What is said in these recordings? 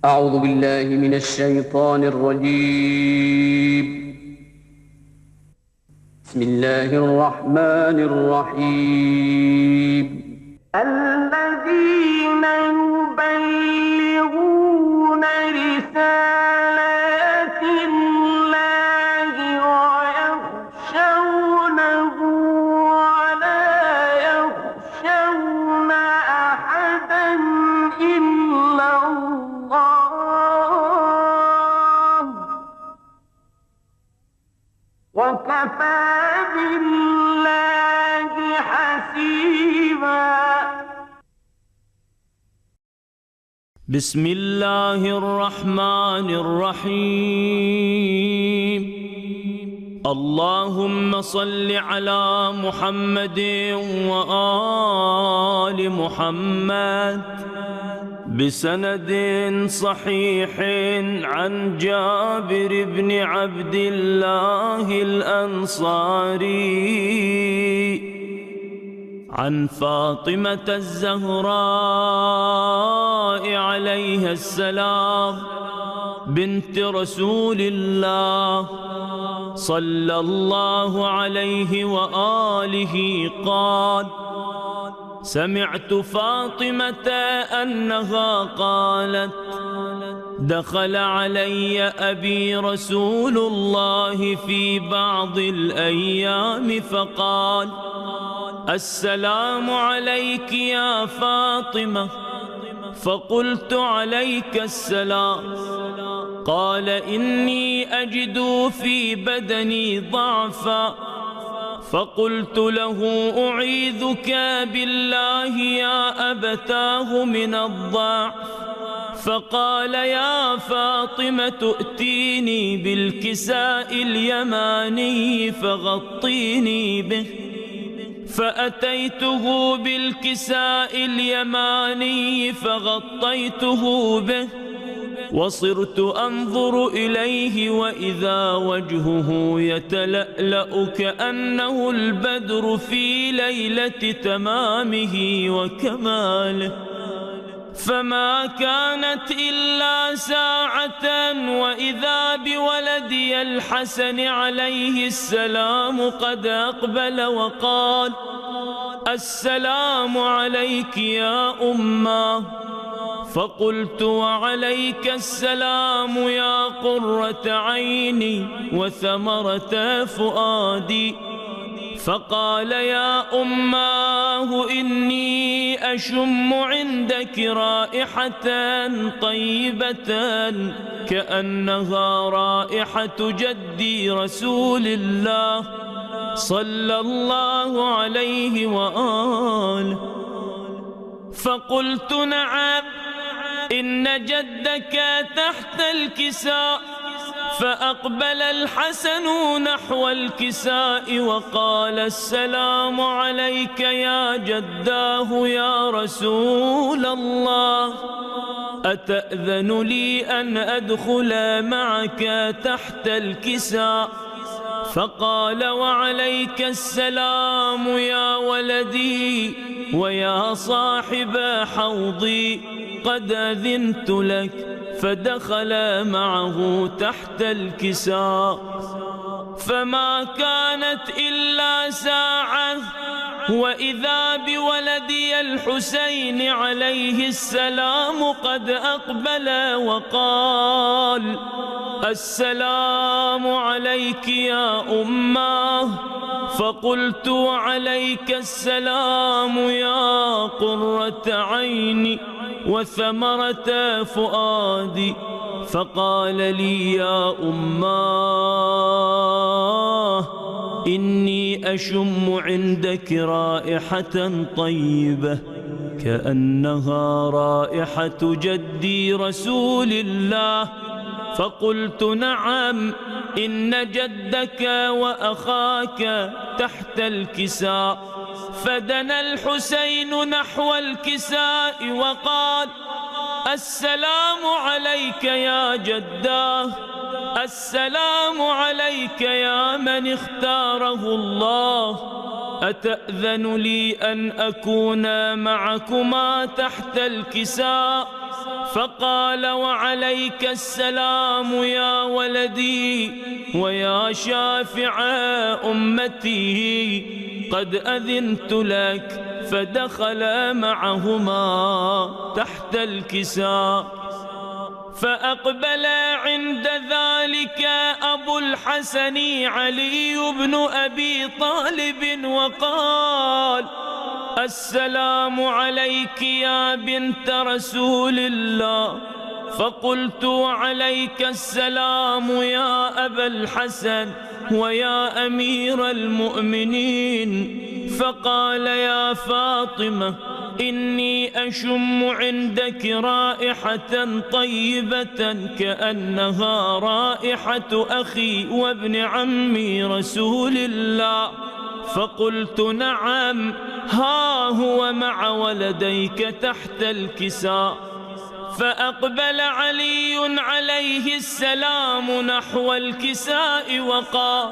أعوذ بالله من الشيطان الرجيم. بسم الله الرحمن الرحيم. الذين يبلغون رسالات الله ويخشونه ولا يخشون أحدا إلا الله وكفى بالله حسيبا. بسم الله الرحمن الرحيم. اللهم صل على محمد وآل محمد بسند صحيح عن جابر بن عبد الله الأنصاري عن فاطمة الزهراء عليها السلام بنت رسول الله صلى الله عليه وآله قال: سمعت فاطمة أنها قالت: دخل علي أبي رسول الله في بعض الأيام فقال: السلام عليك يا فاطمة. فقلت: عليك السلام. قال: إني أجد في بدني ضعفا. فقلت له: أعيذك بالله يا أبتاه من الضعف. فقال: يا فاطمة ائتيني بالكساء اليماني فغطيني به. فأتيته بالكساء اليماني فغطيته به، وصرت أنظر إليه وإذا وجهه يتلألأ كأنه البدر في ليلة تمامه وكماله. فما كانت إلا ساعة وإذا بولدي الحسن عليه السلام قد أقبل وقال: السلام عليك يا أماه. فقلت: وعليك السلام يا قرة عيني وثمرة فؤادي. فقال: يا أماه إني أشم عندك رائحة طيبة كأنها رائحة جدي رسول الله صلى الله عليه وآله. فقلت: نعم، إن جدك تحت الكساء. فأقبل الحسن نحو الكساء وقال: السلام عليك يا جداه يا رسول الله، أتأذن لي أن أدخل معك تحت الكساء؟ فقال: وعليك السلام يا ولدي ويا صاحب حوضي، قد أذنت لك. فدخل معه تحت الكساء. فما كانت إلا ساعة وإذا بولدي الحسين عليه السلام قد أقبل وقال: السلام عليك يا أماه. فقلت: وعليك السلام يا قرة عيني وثمرة فؤادي. فقال لي: يا أماه إني أشم عندك رائحة طيبة كأنها رائحة جدي رسول الله. فقلت: نعم، إن جدك وأخاك تحت الكساء. فدنا الحسين نحو الكساء وقال: السلام عليك يا جداه، السلام عليك يا من اختاره الله، أتأذن لي أن أكون معكما تحت الكساء؟ فقال وعليك السلام يا ولدي ويا شافع أمتي قد أذنت لك. فدخل معهما تحت الكساء. فأقبل عند ذلك أبو الحسن علي بن أبي طالب وقال السلام عليك يا بنت رسول الله. فقلت وعليك السلام يا أبا الحسن ويا أمير المؤمنين. فقال يا فاطمة إني أشم عندك رائحة طيبة كأنها رائحة أخي وابن عمي رسول الله. فقلت نعم ها هو مع ولديك تحت الكساء. فأقبل علي عليه السلام نحو الكساء وقال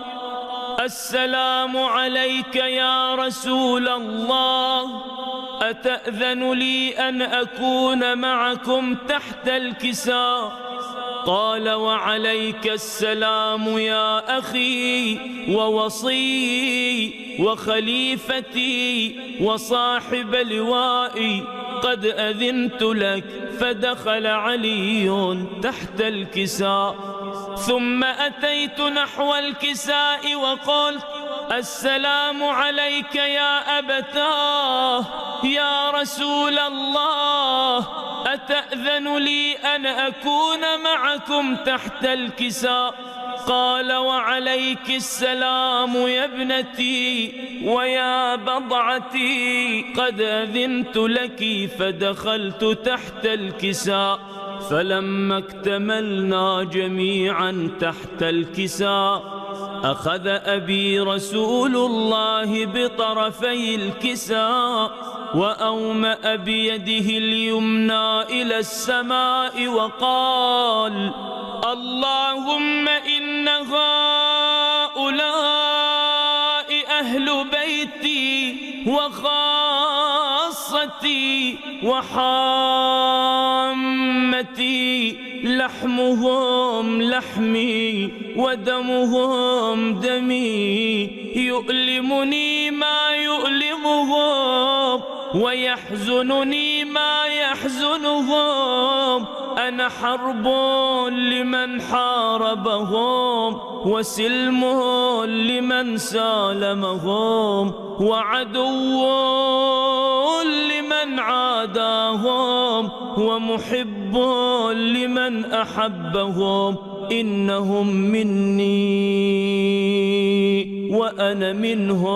السلام عليك يا رسول الله، أتأذن لي أن أكون معكم تحت الكساء؟ قال وعليك السلام يا أخي ووصي وخليفتي وصاحب لوائي، قد أذنت لك. فدخل علي تحت الكساء. ثم أتيت نحو الكساء وقلت السلام عليك يا أبتاه يا رسول الله، أتأذن لي أن أكون معكم تحت الكساء؟ قال وعليك السلام يا ابنتي ويا بضعتي، قد أذنت لك. فدخلت تحت الكساء. فلما اكتملنا جميعا تحت الكساء أخذ أبي رسول الله بطرفي الكساء وأومأ بيده اليمنى إلى السماء وقال اللهم إن هؤلاء أهل بيتي وخاصتي وحامتي، لحمهم لحمي ودمهم دمي، يؤلمني ما يؤلمهم ويحزنني ما يحزنهم. أنا حرب لمن حاربهم وسلم لمن سالمهم وعدو لمن عاداهم ومحب لمن أحبهم. إنهم مني وأنا منهم،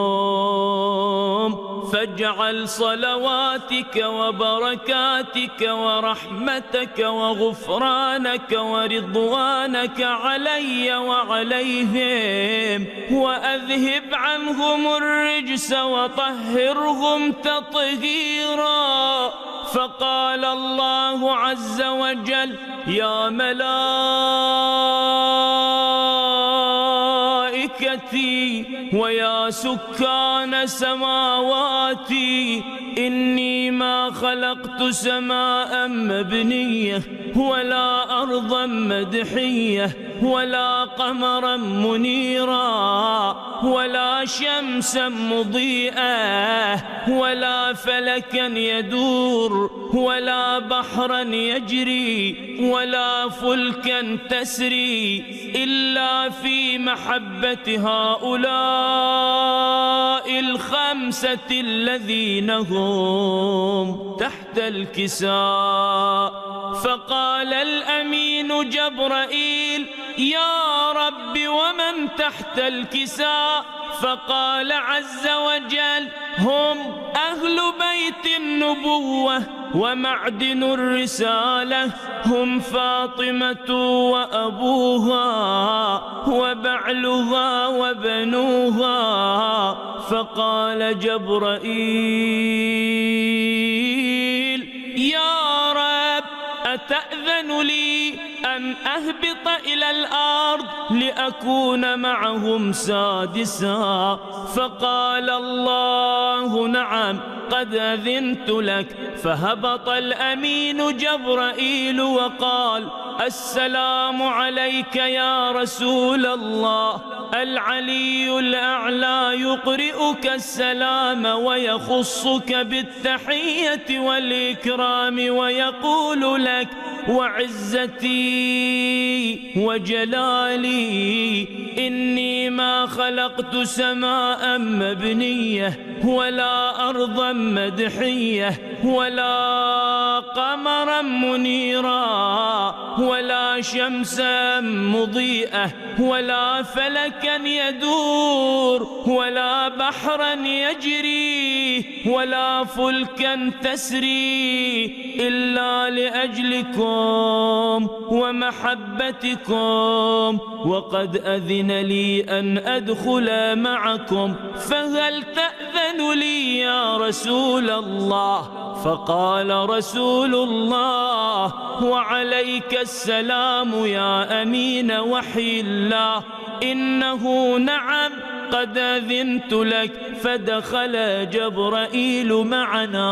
فاجعل صلواتك وبركاتك ورحمتك وغفرانك ورضوانك علي وعليهم، وأذهب عنهم الرجس وطهرهم تطهيرا. فقال الله عز وجل يا ملائكتي ويا سكان سماواتي، إني ما خلقت سماء مبنية ولا أرضا مدحية ولا قمرا منيرا ولا شمسا مضيئة ولا فلكا يدور ولا بحرا يجري ولا فلكا تسري إلا في محبة هؤلاء الخمسة الذين هم تحت الكساء. فقال الأمين جبرائيل يا رب ومن تحت الكساء؟ فقال عز وجل هم أهل بيت النبوة ومعدن الرسالة، هم فاطمة وأبوها وبعلها وبنوها. فقال جبرائيل يا رب أتأذن لي أن أهبط إلى الأرض لأكون معهم سادسا. فقال الله نعم قد أذنت لك. فهبط الأمين جبرائيل وقال السلام عليك يا رسول الله. العلي الأعلى يقرئك السلام ويخصك بالتحية والإكرام ويقول لك وعزتي وجلالي إني ما خلقت سماء مبنية ولا أرضا مدحية ولا قمرا منيرا ولا شمسا مضيئة ولا فلكا يدور ولا بحرا يجري ولا فلكا تسري إلا لأجلكم ومحبتكم، وقد أذن لي أن أدخل معكم، فهل تأذن لي يا رسول الله؟ فقال رسول الله وعليك السلام يا أمين وحي الله، إنه نعم قد أذنت لك. فدخل جبرائيل معنا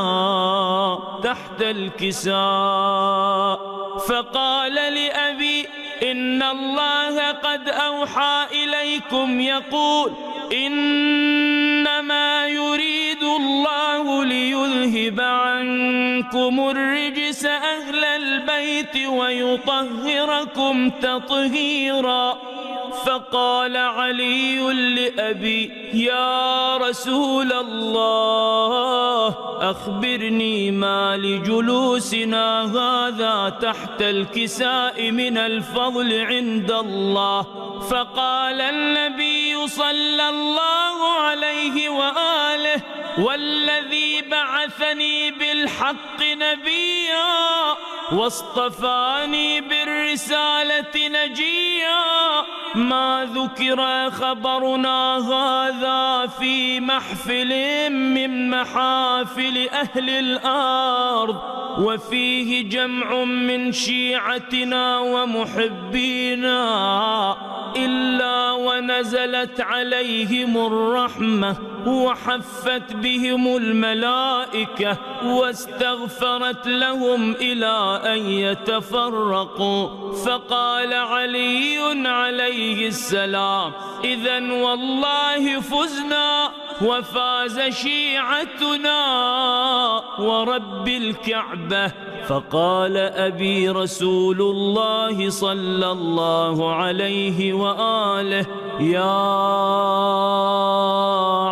تحت الكساء فقال لأبي إن الله قد أوحى إليكم يقول إنما يريد الله ليذهب عنكم الرجس أهل البيت ويطهركم تطهيرا. فقال علي لأبي يا رسول الله أخبرني ما لجلوسنا هذا تحت الكساء من الفضل عند الله. فقال النبي صلى الله عليه وآله والذي بعثني بالحق نبيا واصطفاني بالرسالة نجيا ما ذكر خبرنا هذا في محفل من محافل أهل الأرض وفيه جمع من شيعتنا ومحبينا إلا ونزلت عليهم الرحمة وحفت بهم الملائكة واستغفرت لهم إلى أن يتفرقوا. فقال علي عليه السلام إذن والله فزنا وفاز شيعتنا ورب الكعبة. فقال أبي رسول الله صلى الله عليه وآله يا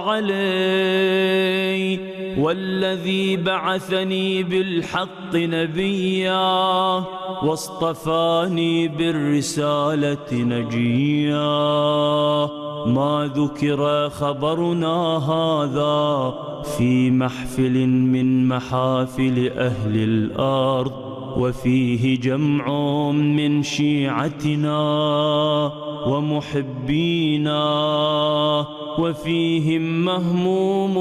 علي والذي بعثني بالحق نبيا واصطفاني بالرسالة نجيا ما ذكر خبرنا هذا في محفل من محافل أهل الأرض وفيه جمع من شيعتنا ومحبينا وفيهم مهموم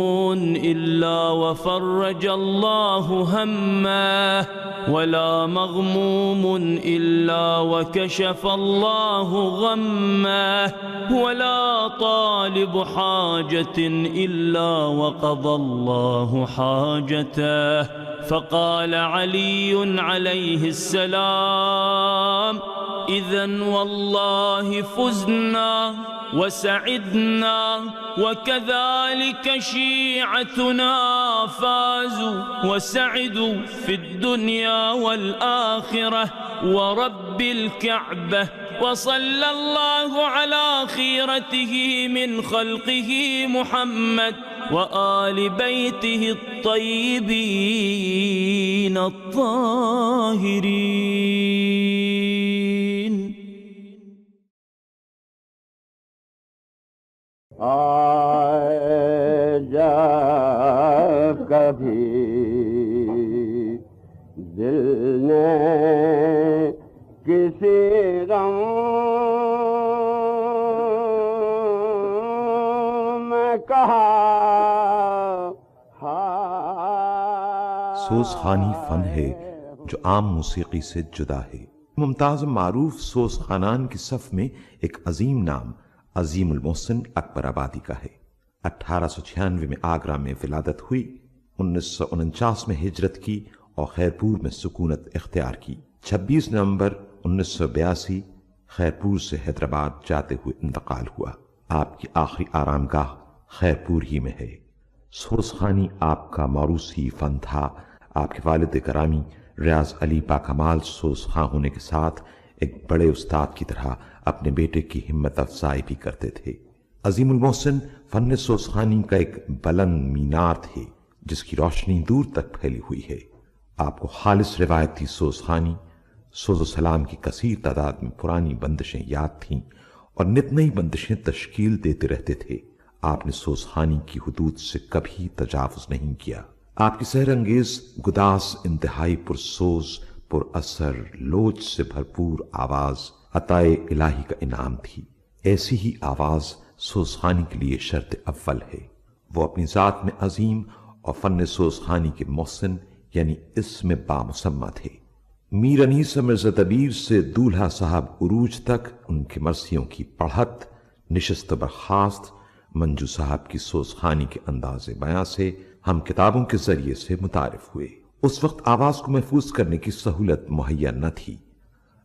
إلا وفرج الله همه ولا مغموم إلا وكشف الله غمه ولا طالب حاجة إلا وقضى الله حاجته. فقال علي عليه السلام إذن والله فزنا وسعدنا وكذلك شيعتنا فازوا وسعدوا في الدنيا والآخرة ورب الكعبة. وصلى الله على خيرته من خلقه محمد وآل بيته الطيبين الطاهرين. جب کبھی دل نے کسی غم میں کہا سوز خوانی فن ہے جو عام موسیقی سے جدا ہے۔ ممتاز و معروف سوز خانان کی صف میں ایک عظیم نام عظیم المحسن اکبر آبادی کا ہے۔ 1896 میں آگرہ میں ولادت ہوئی، 1949 میں ہجرت کی اور خیرپور میں سکونت اختیار کی۔ 26 نومبر 1982 خیرپور سے حیدرآباد جاتے ہوئے انتقال ہوا۔ آپ کی آخری آرام گاہ خیرپور ہی میں ہے۔ سوزخانی آپ کا موروثی فن تھا۔ آپ کے والد گرامی ریاض علی باکمال سوزخاں ہونے کے ساتھ ایک بڑے استاد کی طرح اپنے بیٹے کی ہمت افزائی بھی کرتے تھے۔ عظیم المحسن فن سوزخانی کا ایک بلند مینار تھے جس کی روشنی دور تک پھیلی ہوئی ہے۔ آپ کو خالص روایتی سوزخانی، سوز و سلام کی کثیر تعداد میں پرانی بندشیں یاد تھیں اور نت نئی بندشیں تشکیل دیتے رہتے تھے۔ آپ نے سوزخانی کی حدود سے کبھی تجاوز نہیں کیا۔ آپ کی سحر انگیز گداز انتہائی پرسوز، پر اثر، لوچ سے بھرپور آواز عطائے الہی کا انعام تھی۔ ایسی ہی آواز سوزخانی کے لیے شرط اول ہے۔ وہ اپنی ذات میں عظیم اور فن سوزخانی کے محسن یعنی اسم بامسمہ تھے۔ میر انیس مرزا دبیر سے دولہا صاحب عروج تک ان کی مرثیوں کی پڑھت، نشست و برخاست، منجو صاحب کی سوزخانی کے انداز بیاں سے ہم کتابوں کے ذریعے سے متعارف ہوئے۔ اس وقت آواز کو محفوظ کرنے کی سہولت مہیا نہ تھی،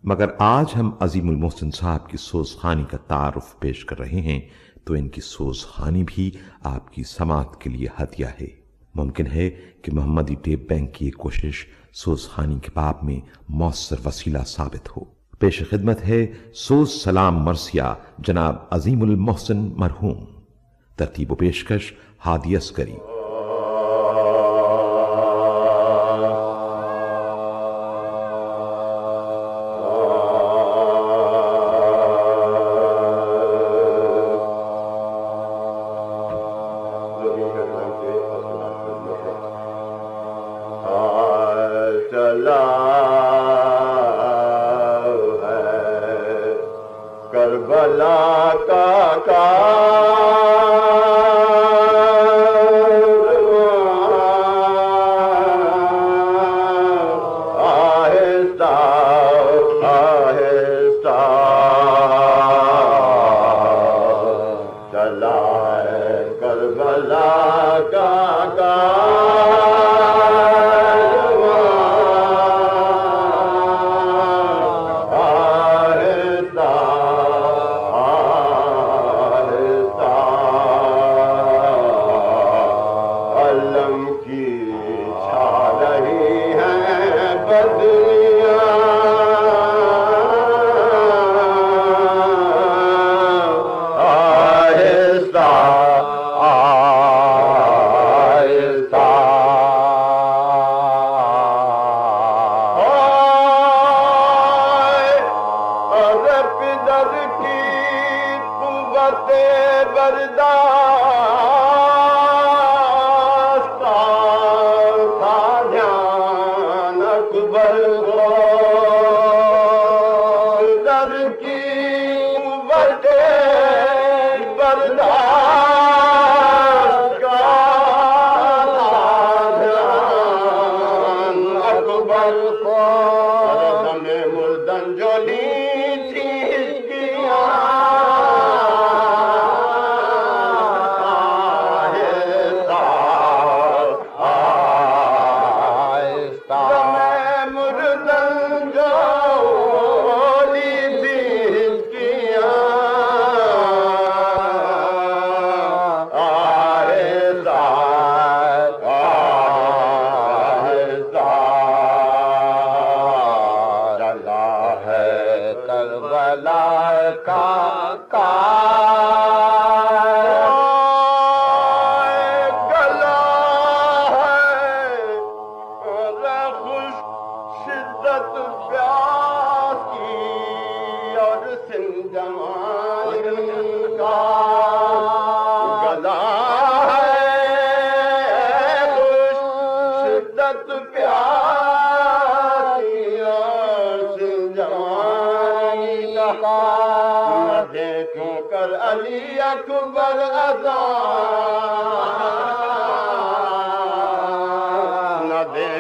مگر آج ہم عظیم المحسن صاحب کی سوزخانی کا تعارف پیش کر رہے ہیں تو ان کی سوزخانی بھی آپ کی سماعت کے لیے ہدیہ ہے۔ ممکن ہے کہ محمدی ٹیپ بینک کی یہ کوشش سوزخانی کے باب میں مؤثر وسیلہ ثابت ہو۔ پیش خدمت ہے سوز سلام مرثیہ جناب عظیم المحسن مرحوم۔ ترتیب و پیشکش ہادی عسکری۔ کربلا کا آہستہ آہستہ چلا ہے کربلا کا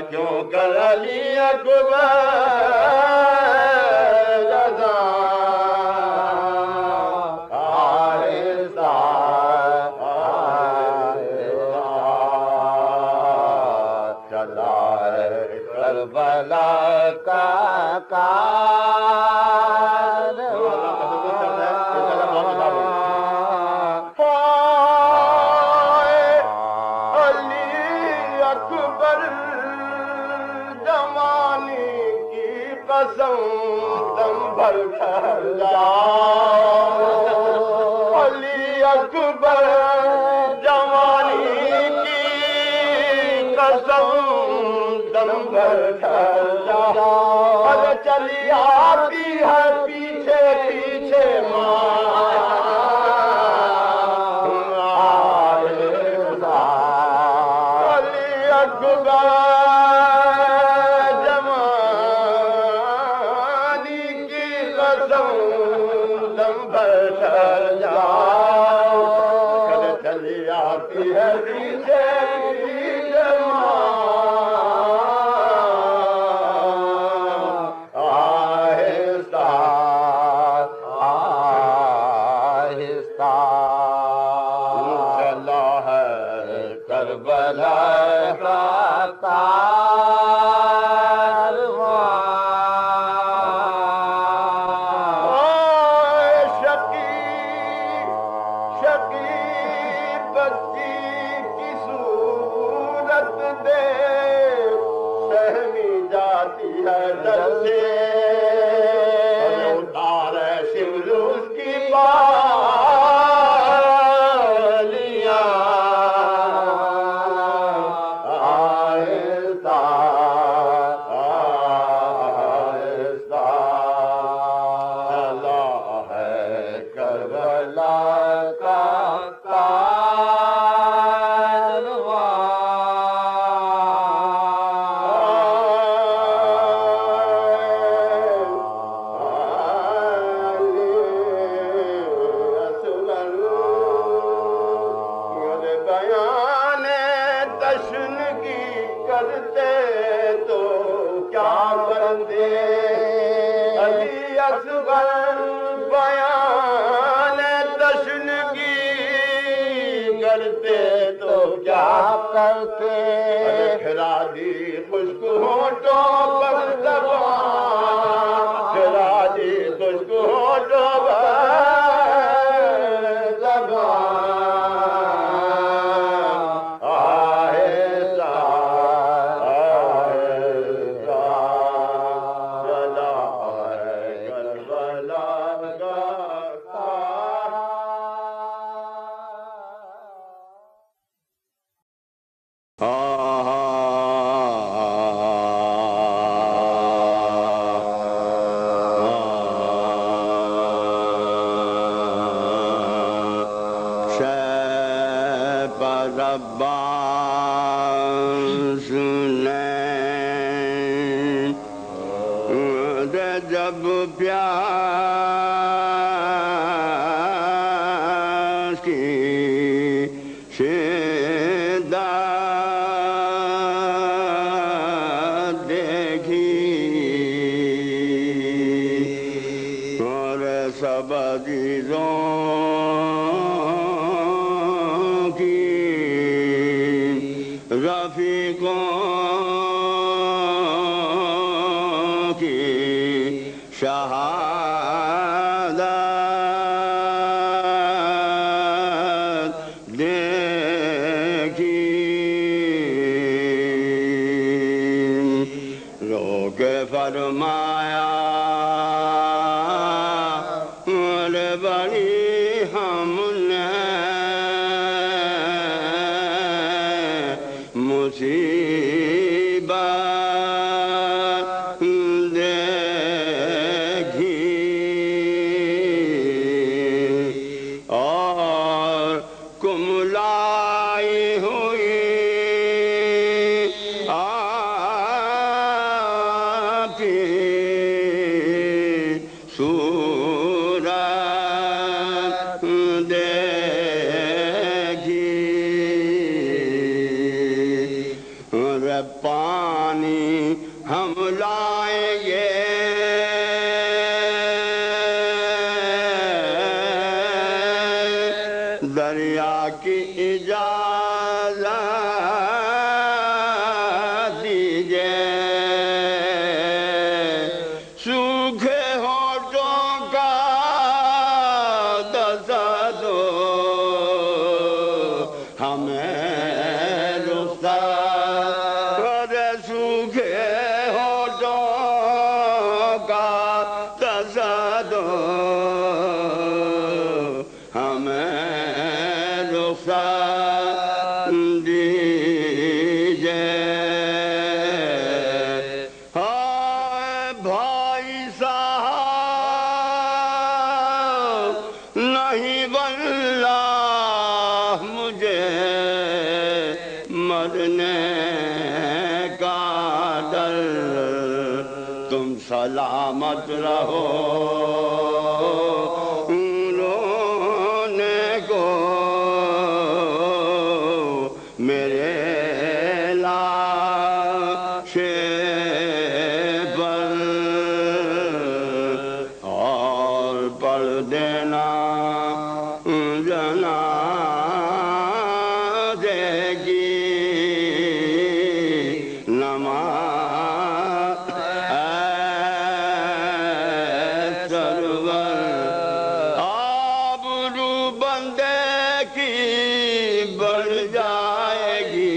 کیوں کر علی اکبر دم بھر ٹھہر جاؤ علی اکبر جوانی کی قسم دم بھر ٹھہر جاؤ ارے چلی آتی ہے پیچھے پیچھے ماں علی اکبر جوانی کی قسم دم بھر ٹھہر جاؤ کر چلی آتی ہے پیچھے پیچھے ماں آہستہ آہستہ چلا ہے کربلا کا خشک ہونٹوں پر زبان خراجی خشک ہونٹوں پر زبان آہستہ آہستہ چلا ہے کربلا کا جب پیاس کی شدت دیکھی اور سب عزیزوں کی رفیقوں شہادت دیکھی رو کے فرمایا ارے بڑی ہم نے مصیبت اور کملائی ہوئی آپ کی صورت دیکھی اور پانی ہم لائیں گے دریا کی اجازت دیجئے سوکھے ہونٹوں کا دسا دو ہمیں رخصت سوکھے ہونٹوں کا تزاد ہمیں رخصت دیجئے ہائے بھائی صاحب نہیں واللہ مجھے مرنے کا ڈر تم سلامت رہو رونے کو میرے لاشے پر اور پڑھ دینا جنازے کی نماز سرور آبرو بندے کی بڑھ جائے گی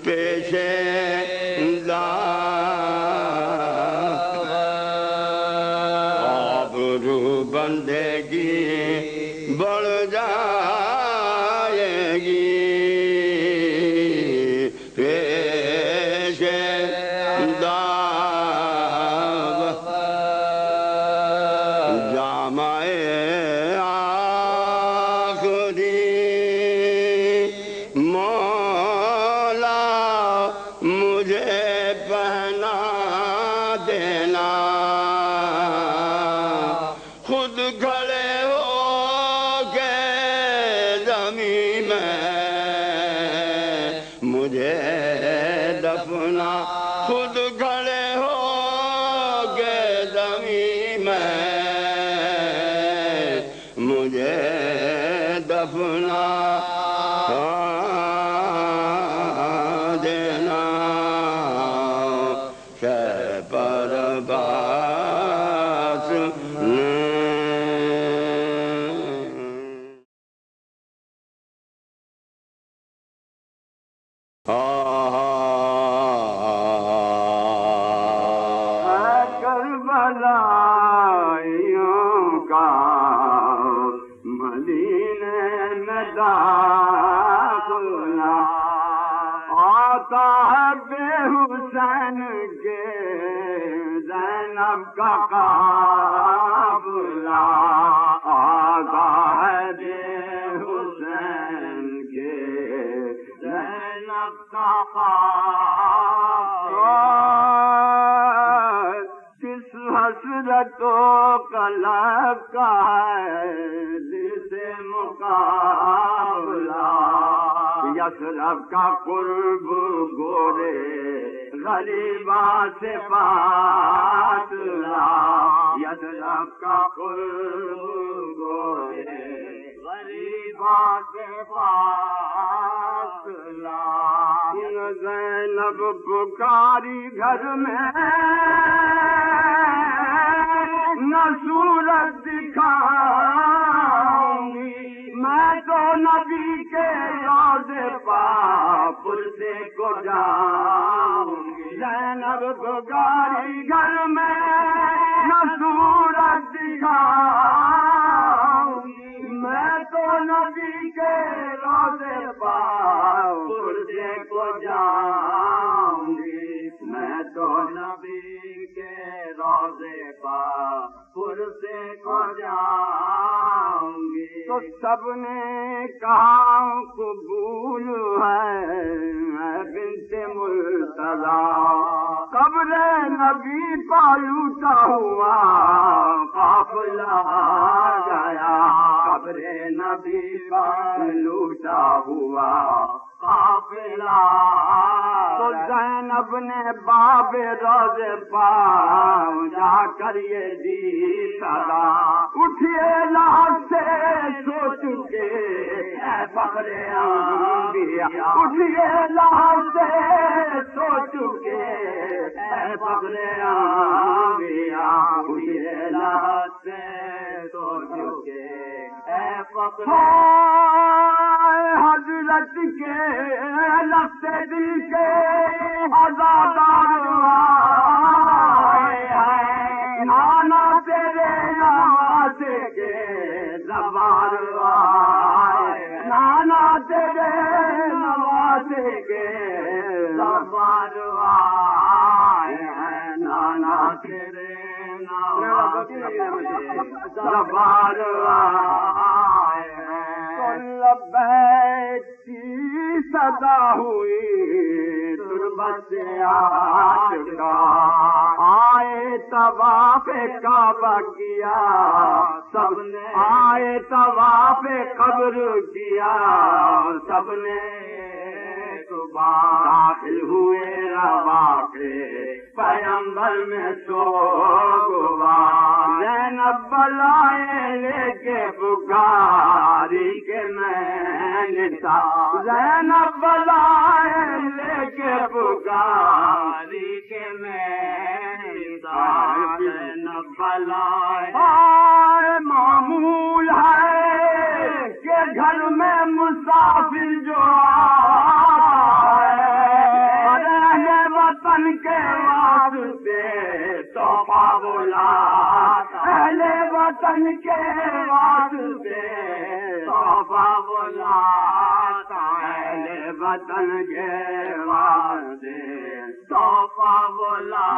پیشے آبرو بندے کی بڑھ جائے گی پیشے جامع آخری مولا مجھے پہنا دینا خود کھڑے ہو کے زمین میں مجھے دفنا خود کھڑے ہو کے زمین میں مجھے دفنا دینا شہ پر باس کربلائیوں کا مدینے میں داخلہ آتا ہے بے حسین کے زینب کا قافلہ آتا ہے بے حسین کے زینب کا قافلہ کس حسرت و قلب کا ہے دل سے مقابلہ یثرب کا قرب گورے غریباں سے فاصلہ یثرب کا قرب گورے غریباں سے فاصلہ زینب پکاری گھر میں نہ صورت دکھاؤں گی میں تو نبی کے روضے پاک سے کو جاؤں گی زینب پکاری گھر میں نہ صورت دکھاؤں گی میں تو نبی کے روضے پاک سے کو جاؤں گی میں تو نبی کے روضے پاک سے کو جاؤں گی تو سب نے کہا قبول ہے بنت مرتضیٰ قبر نبی پا لوٹا ہوا قافلہ گیا قبر نبی پا لوٹا ہوا قافلہ تو زینب نے باب روز پاؤں جا کر یہ دی صدا اٹھئے لاحق سے سو چکے اے فخر انبیاء اٹھئے لاحق سے سو چکے اے فخر انبیاء اٹھئے لاحق سے سو چکے اے حضرت کے لفظ دل کے عزادار آئے نانا تیرے نواز کے زبار آئے نانا تیرے نواز کے زبار آئے نانا تیرے نواز کے زبار آئے لبیک کی صدا ہوئی تربت سے آئے طواف کعبہ کیا سب نے آئے طواف قبر کیا سب نے داخل ہوئے روا کے پیغمبر میں سو گوا زینب بلائے لے کے پکاری کے میں نسا زینب بلائے لے کے پکاری کے میں نسا زینب بلائے معمول ہے کہ گھر میں مسافر جو وطن کے واسطے تحفہ بولا اہل وطن کے واسطے تحفہ بولا اہل وطن کے واسطے تحفہ بولا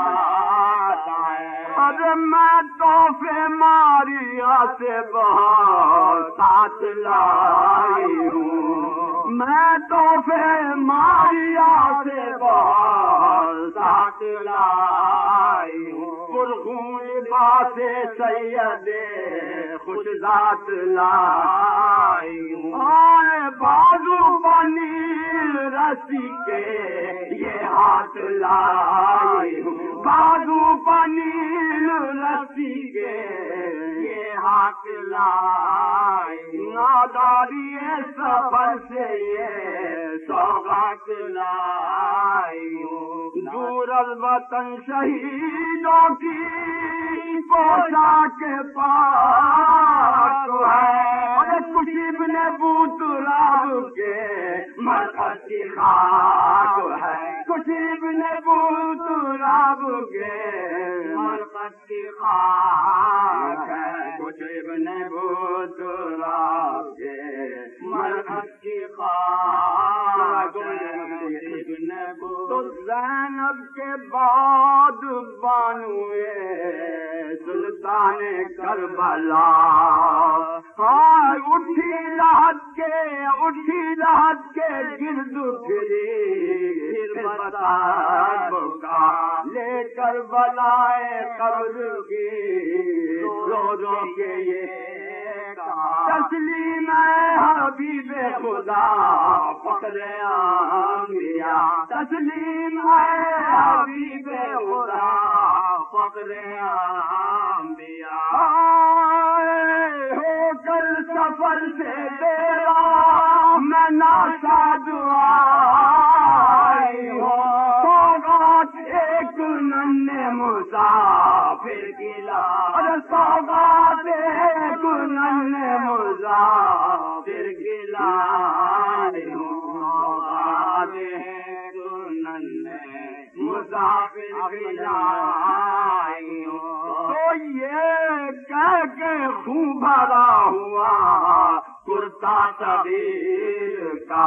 ارے میں تحفے ماریا سے بہت ساتھ لائی ہوں میں تحفے ماریا سے بہت ساتھ لائی ہوں پرخون لباس سید خوش ذات لائی ہوں آئے بازو بنیل رسی کے یہ ہاتھ لائی ہوں بازو بنیل رسی کے یہ ہاتھ لائی ناداری سفر سے یہ سوغات لائی ہوں دور الوطن شہیدوں کی پوشاک پاک ہے کشیب نے بوت راب کے مرکز کی خاک ہے کشیب نے بوت راب کے مرکز کی خاک ہے کشیب نے بوت راب کے مرکز کی خاک تو زینب کے بعد بانوئے سلطان کربلا اٹھی لہت کے گرد پھری بتا بکا لے کر بلائے قبر کی رو کے یہ تسلیم ہے حبیب خدا فخر انبیاء تسلیم ہے حبیب خدا فخر انبیاء ہو کر سفر سے تیرا میں ناشاد آئی ہوں سوگات ایک ننھے مسافر کی لائی سوگات ایک ننھے مسافر کی لائی ہوں سوگات ایک ننھے مسافر کی لائی ہوں تو یہ کہہ کے خون بھرا ہوا کرتا صغیر کا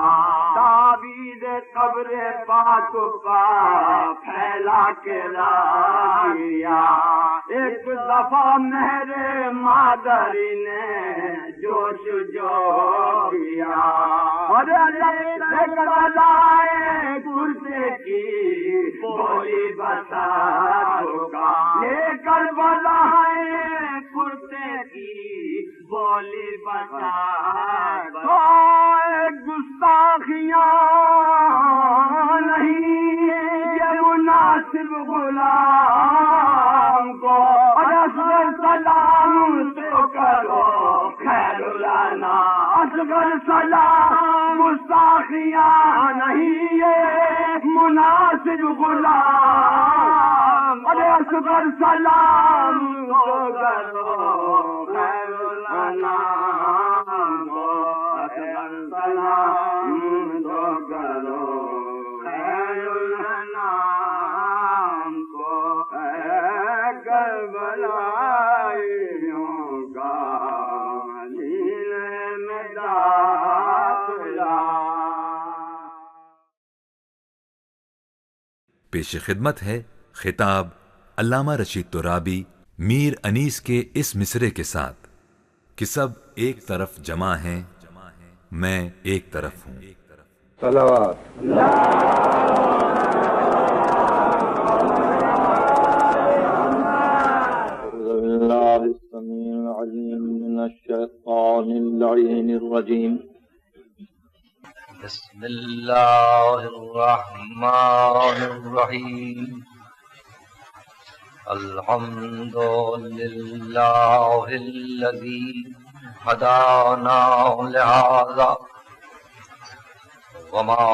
تعبیر قبر پاک کا پھیلا کے لایا ایک دفعہ مہر مادری نے جوش جو کیا اور لائے کرتے کی بولی بتا ہوگا لے کر بلائے کرتے کی بولی بتا گستاخیاں نہیں یہ مناسب غلام کو اصغر سلام تو کرو خیر لانا اصغر سلام گستاخیاں نہیں یہ مناسب غلام اصغر سلام تو کرو خیر لانا بلائیوں کا مدینے میں داخلہ. پیش خدمت ہے خطاب علامہ رشید ترابی میر انیس کے اس مصرے کے ساتھ کہ سب ایک طرف جمع ہیں، میں ایک طرف ہوں. صلوات. بالله السميع العليم من الشيطان اللعين الرجيم. بسم الله الرحمن الرحيم. الحمد لله الذي هدانا لهذا وما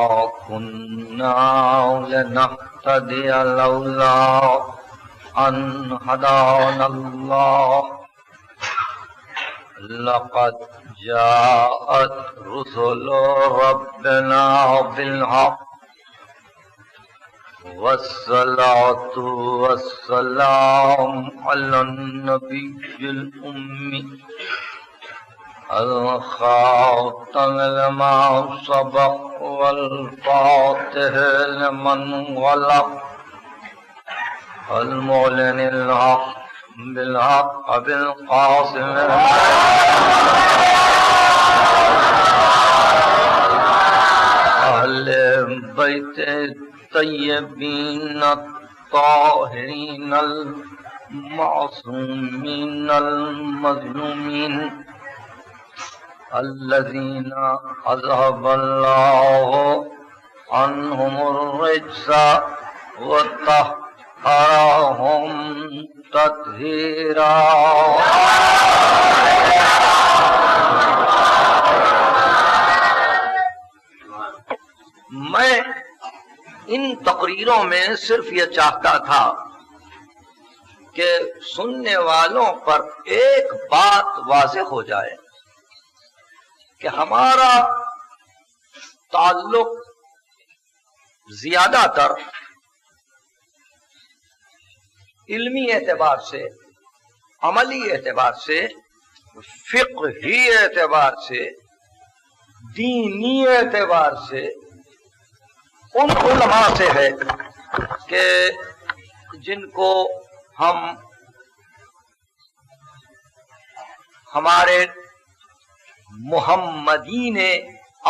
كنا لنهتدي لولا أن هدانا الله. لقد جاءت رسل ربنا بالحق والصلاة والسلام على النبي الأمي الخاتم لما سبق والفاتح لمن غلق المعلن الحق بالحق بالقاسم أهل بيت الطيبين الطاهرين المعصومين المظلومين الذين أذهب الله عنهم الرجس وطهرهم تطهيرا. میں ان تقریروں میں صرف یہ چاہتا تھا کہ سننے والوں پر ایک بات واضح ہو جائے کہ ہمارا تعلق زیادہ تر علمی اعتبار سے، عملی اعتبار سے، فقہی اعتبار سے، دینی اعتبار سے ان علماء سے ہے کہ جن کو ہم ہمارے محمدین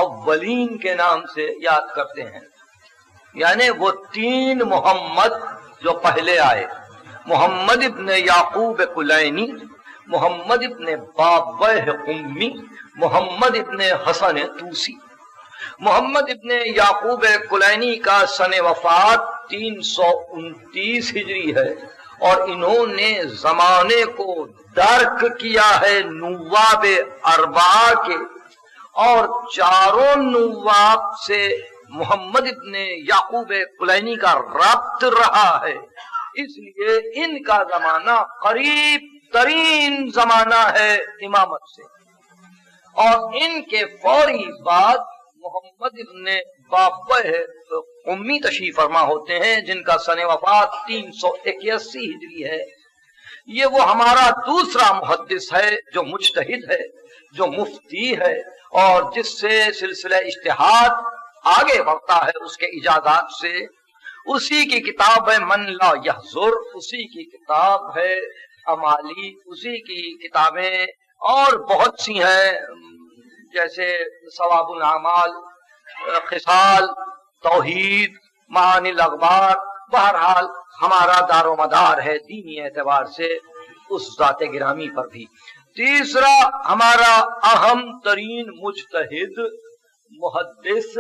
اولین کے نام سے یاد کرتے ہیں. یعنی وہ 3 محمد جو پہلے آئے، محمد ابن یعقوب کلینی، محمد ابن بابہ امی، محمد ابن حسن توسی. محمد ابن یعقوب کلینی کا سن وفات 329 ہجری ہے، اور انہوں نے زمانے کو درک کیا ہے نواب اربعہ کے، اور چاروں نواب سے محمد ابن یعقوب کلینی کا ربط رہا ہے. اس لیے ان کا زمانہ قریب ترین زمانہ ہے امامت سے، اور ان کے فوری بعد محمد ابن بابہ امی تشریف فرما ہوتے ہیں جن کا سن وفات 381 ہجری ہے. یہ وہ ہمارا دوسرا محدث ہے جو مجتہد ہے، جو مفتی ہے، اور جس سے سلسلہ اجتہاد آگے بڑھتا ہے اس کے اجازات سے. اسی کی کتاب ہے من لا یحضر، اسی کی کتاب ہے امالی، اسی کی کتابیں اور بہت سی ہیں جیسے ثواب الاعمال، خصال، توحید، معانی الاخبار. بہرحال ہمارا دار و مدار ہے دینی اعتبار سے اس ذات گرامی پر بھی. تیسرا ہمارا اہم ترین مجتہد، محدث،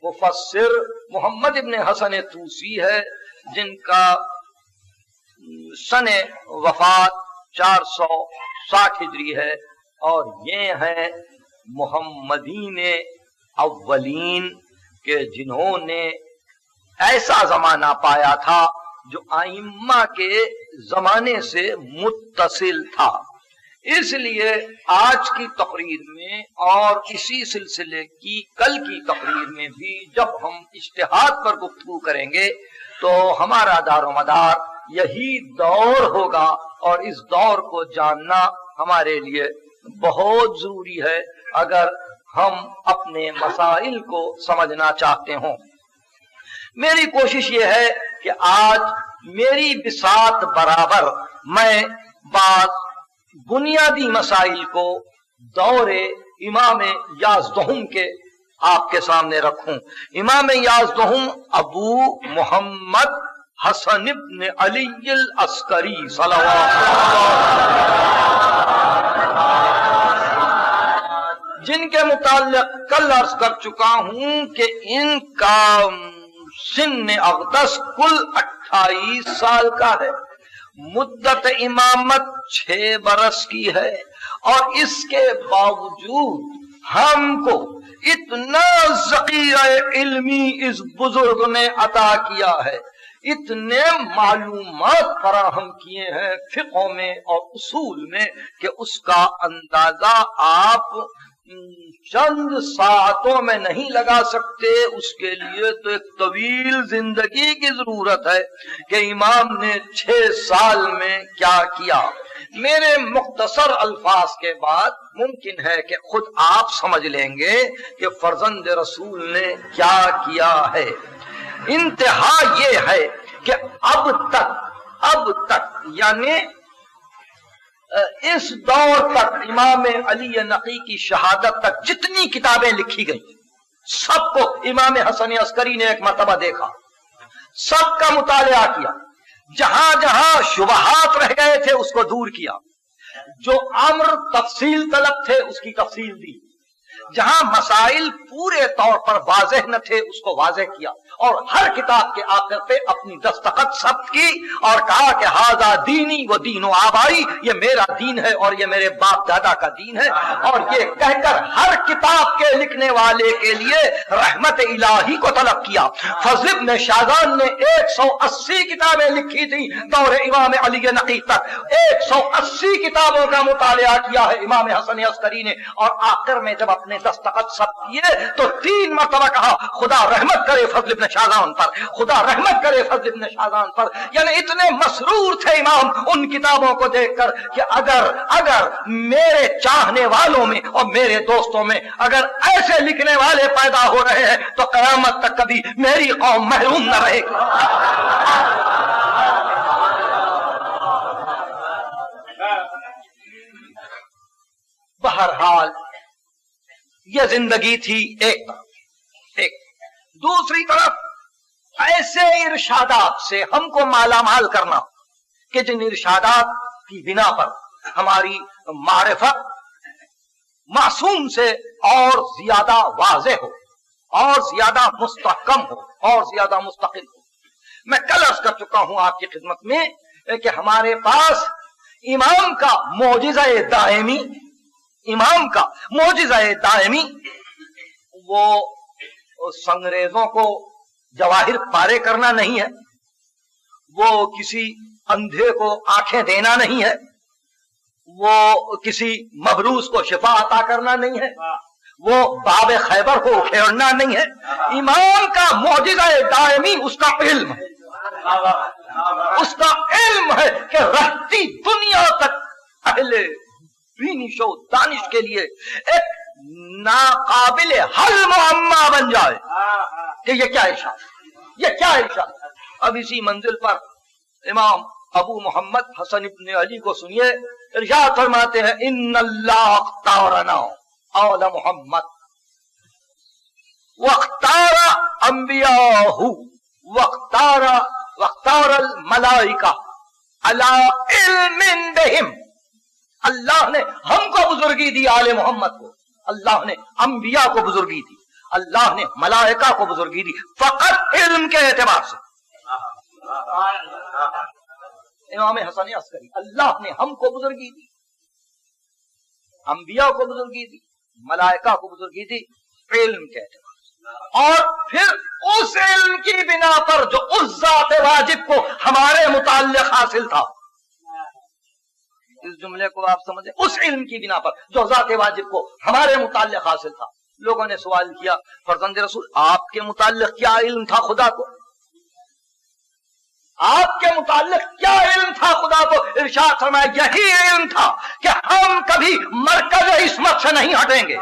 مفسر محمد ابن حسن توسی ہے، جن کا سن وفات 460 ہجری ہے، اور یہ ہیں محمدین اولین کہ جنہوں نے ایسا زمانہ پایا تھا جو ائمہ کے زمانے سے متصل تھا. اس لیے آج کی تقریر میں اور اسی سلسلے کی کل کی تقریر میں بھی جب ہم اجتہاد پر گفتگو کریں گے تو ہمارا دار و مدار یہی دور ہوگا، اور اس دور کو جاننا ہمارے لیے بہت ضروری ہے اگر ہم اپنے مسائل کو سمجھنا چاہتے ہوں۔ میری کوشش یہ ہے کہ آج میری بساط برابر میں بعض بنیادی مسائل کو دور امام یازدہم کے آپ کے سامنے رکھوں۔ امام یازدہم ابو محمد حسن ابن علی العسکری صلوات جن کے متعلق کل عرض کر چکا ہوں کہ ان کا سن اقدس کل 28 سال کا ہے، مدت امامت 6 برس کی ہے، اور اس کے باوجود ہم کو اتنا ذخیرہ علمی اس بزرگ نے عطا کیا ہے، اتنے معلومات فراہم کیے ہیں فقہ میں اور اصول میں کہ اس کا اندازہ آپ چند ساعتوں میں نہیں لگا سکتے۔ اس کے لیے تو ایک طویل زندگی کی ضرورت ہے کہ امام نے 6 سال میں کیا کیا۔ میرے مختصر الفاظ کے بعد ممکن ہے کہ خود آپ سمجھ لیں گے کہ فرزند رسول نے کیا کیا ہے۔ انتہا یہ ہے کہ اب تک یعنی اس دور تک امام علی نقی کی شہادت تک جتنی کتابیں لکھی گئیں سب کو امام حسن عسکری نے ایک مرتبہ دیکھا، سب کا مطالعہ کیا، جہاں جہاں شبہات رہ گئے تھے اس کو دور کیا، جو امر تفصیل طلب تھے اس کی تفصیل دی، جہاں مسائل پورے طور پر واضح نہ تھے اس کو واضح کیا، اور ہر کتاب کے آخر پہ اپنی دستخط ثبت کی اور کہا کہ ھذا دینی و دین و آبائی، یہ میرا دین ہے اور یہ میرے باپ دادا کا دین ہے، اور یہ کہہ کر ہر کتاب کے لکھنے والے کے لیے رحمت الہی کو طلب کیا۔ فضل ابن شاذان نے 180 کتابیں لکھی تھی دور امام علی نقی تک، 180 کتابوں کا مطالعہ کیا ہے امام حسن عسکری نے، اور آخر میں جب اپنے دستخط ثبت کیے تو 3 مرتبہ کہا خدا رحمت کرے فضل ابن شاذان پر، خدا رحمت کرے فضل ابن شاذان پر۔ یعنی اتنے مسرور تھے امام ان کتابوں کو دیکھ کر کہ اگر میرے چاہنے والوں میں اور میرے دوستوں میں اگر ایسے لکھنے والے پیدا ہو رہے ہیں تو قیامت تک کبھی میری قوم محروم نہ رہے گی۔ بہرحال یہ زندگی تھی ایک طرف، دوسری طرف ایسے ارشادات سے ہم کو مالا مال کرنا کہ جن ارشادات کی بنا پر ہماری معرفت معصوم سے اور زیادہ واضح ہو، اور زیادہ مستحکم ہو، اور زیادہ مستقل ہو۔ میں کل عرض کر چکا ہوں آپ کی خدمت میں کہ ہمارے پاس امام کا معجزہ دائمی، امام کا معجزہ دائمی وہ سنگریزوں کو جواہر پارے کرنا نہیں ہے، وہ کسی اندھے کو آنکھیں دینا نہیں ہے، وہ کسی مبروس کو شفا عطا کرنا نہیں ہے، وہ باب خیبر کو اکھیڑنا نہیں ہے۔ امام کا معجزہ دائمی اس کا علم ہے، اس کا علم ہے کہ رہتی دنیا تک اہل بینش و دانش کے لیے ایک ناقابل حل معمہ بن جائے کہ یہ کیا ارشاد، یہ کیا ارشاد۔ اب اسی منزل پر امام ابو محمد حسن ابن علی کو سنیے، ارشاد فرماتے ہیں ان اللہ اختارنا اول محمد واختار انبیاءہ واختار الملائکہ علی علم بہم۔ اللہ نے ہم کو بزرگی دی آل محمد کو، اللہ نے انبیاء کو بزرگی دی، اللہ نے ملائکہ کو بزرگی دی فقط علم کے اعتبار سے۔ امام حسن عسکری، اللہ نے ہم کو بزرگی دی، انبیاء کو بزرگی دی، ملائکہ کو بزرگی دی علم کے اعتبار سے، اور پھر اس علم کی بنا پر جو اس ذات واجب کو ہمارے متعلق حاصل تھا، اس جملے کو آپ سمجھیں، اس علم کی بنا پر جو ذات واجب کو ہمارے متعلق حاصل تھا۔ لوگوں نے سوال کیا فرزند رسول آپ کے متعلق کیا علم تھا خدا کو؟ آپ کے متعلق کیا علم تھا خدا کو؟ ارشاد فرمایا یہی علم تھا کہ ہم کبھی مرکز عصمت سے نہیں ہٹیں گے،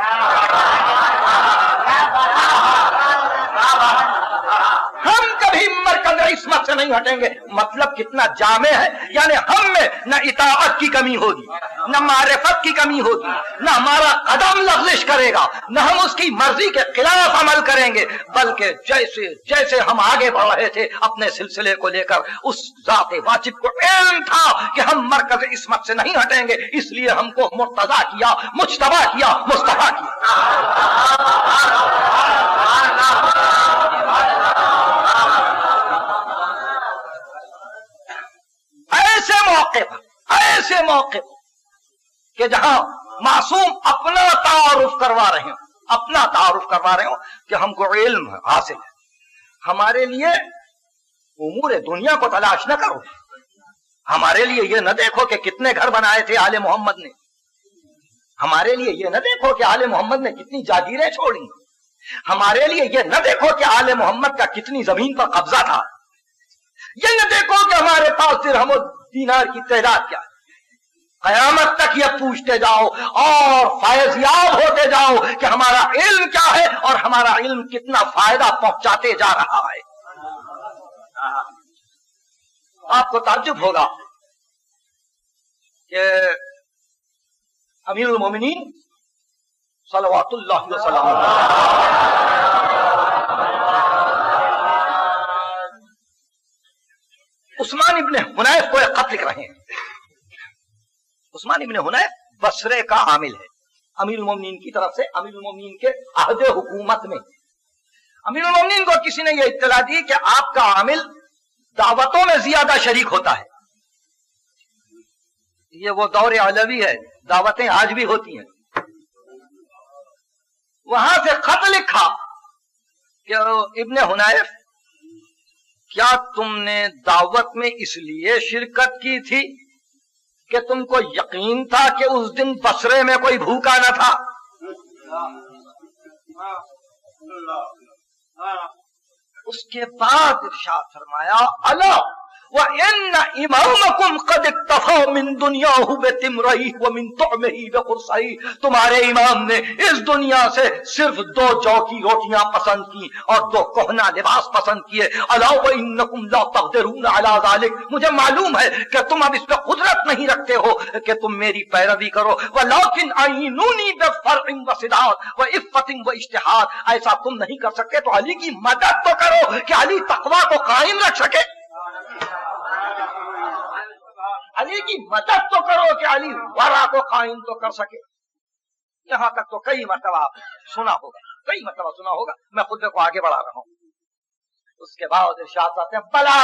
ہم کبھی مرکز عصمت سے نہیں ہٹیں گے۔ مطلب کتنا جامع ہے، یعنی ہم میں نہ اطاعت کی کمی ہوگی، نہ معرفت کی کمی ہوگی، نہ ہمارا قدم لغزش کرے گا، نہ ہم اس کی مرضی کے خلاف عمل کریں گے، بلکہ جیسے جیسے ہم آگے بڑھ رہے تھے اپنے سلسلے کو لے کر، اس ذات واجب کو علم تھا کہ ہم مرکز عصمت سے نہیں ہٹیں گے، اس لیے ہم کو مرتضی کیا، مجتبی کیا، مصطفیٰ کیا۔ ایسے موقع پر کہ جہاں معصوم اپنا تعارف کروا رہے ہوں کہ ہم کو علم حاصل ہے، ہمارے لیے امور دنیا کو تلاش نہ کرو، ہمارے لیے یہ نہ دیکھو کہ کتنے گھر بنائے تھے آل محمد نے، ہمارے لیے یہ نہ دیکھو کہ آل محمد نے کتنی جاگیریں چھوڑی، ہمارے لیے یہ نہ دیکھو کہ آل محمد کا کتنی زمین پر قبضہ تھا، یہ نہ دیکھو کہ ہمارے پاس درہم و دینار کی تعداد کیا ہے۔ قیامت تک یہ پوچھتے جاؤ اور فیض یاب ہوتے جاؤ کہ ہمارا علم کیا ہے اور ہمارا علم کتنا فائدہ پہنچاتے جا رہا ہے۔ آپ کو تعجب ہوگا کہ امیر المومنین صلوات اللہ وسلم عثمان ابن حنیف کو ایک خط لکھ رہے ہیں۔ عثمان ابن حنیف بصرے کا عامل ہے، امیر المومنین کی طرف سے، امیر المومنین کے عہد حکومت میں امیر المومنین کو کسی نے یہ اطلاع دی کہ آپ کا عامل دعوتوں میں زیادہ شریک ہوتا ہے۔ یہ وہ دور علوی ہے، دعوتیں آج بھی ہوتی ہیں۔ وہاں سے خط لکھا کہ ابن حنیف، کیا تم نے دعوت میں اس لیے شرکت کی تھی کہ تم کو یقین تھا کہ اس دن بصرے میں کوئی بھوکا نہ تھا؟ اس کے بعد ارشاد فرمایا الا وَإِنَّ إِمَامَكُمْ قَدْ اكْتَفَى مِن دُنْيَاهُ بِتِمْرَيْهِ وَمِن طُعْمِهِ بِقُرْصَيْهِ، تمہارے امام نے اس دنیا سے صرف 2 جو کی روٹیاں پسند کی اور 2 کہنا لباس پسند کیے۔ الا وَإِنَّكُمْ لَا تَقْدِرُونَ عَلَى ذَلِكَ، مجھے معلوم ہے کہ تم اب اس پہ قدرت نہیں رکھتے ہو کہ تم میری پیروی کرو۔ وَلَكِنْ أَعِينُونِي بِفَرْعٍ وَصِدَاقٍ وَعِفَّةٍ وَاجْتِهَادٍ، ایسا تم نہیں کر سکتے تو علی کی مدد تو کرو کہ علی تقوی کو قائم رکھ سکے، علی کی مدد تو کرو کہ علی ورا کو قائم تو کر سکے۔ یہاں تک تو کئی مرتبہ سنا ہوگا، میں خود کو آگے بڑھا رہا ہوں۔ اس کے بعد ارشاد آتے ہیں بلا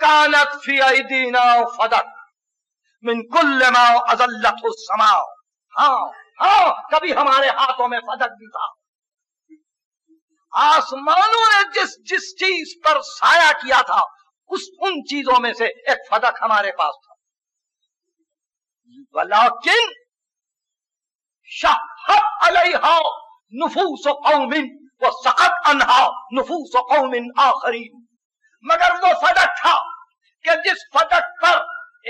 کانت فی ایدینا فدق من کل ما اذلته السماء، ہاں کبھی ہمارے ہاتھوں میں فدق بھی تھا، آسمانوں نے جس چیز پر سایہ کیا تھا ان چیزوں میں سے ایک فدق ہمارے پاس تھا۔ ولیکن شہت علیہا نفوس قوم وسقط عنہا نفوس قوم آخرین، مگر وہ فدق تھا کہ جس فدق پر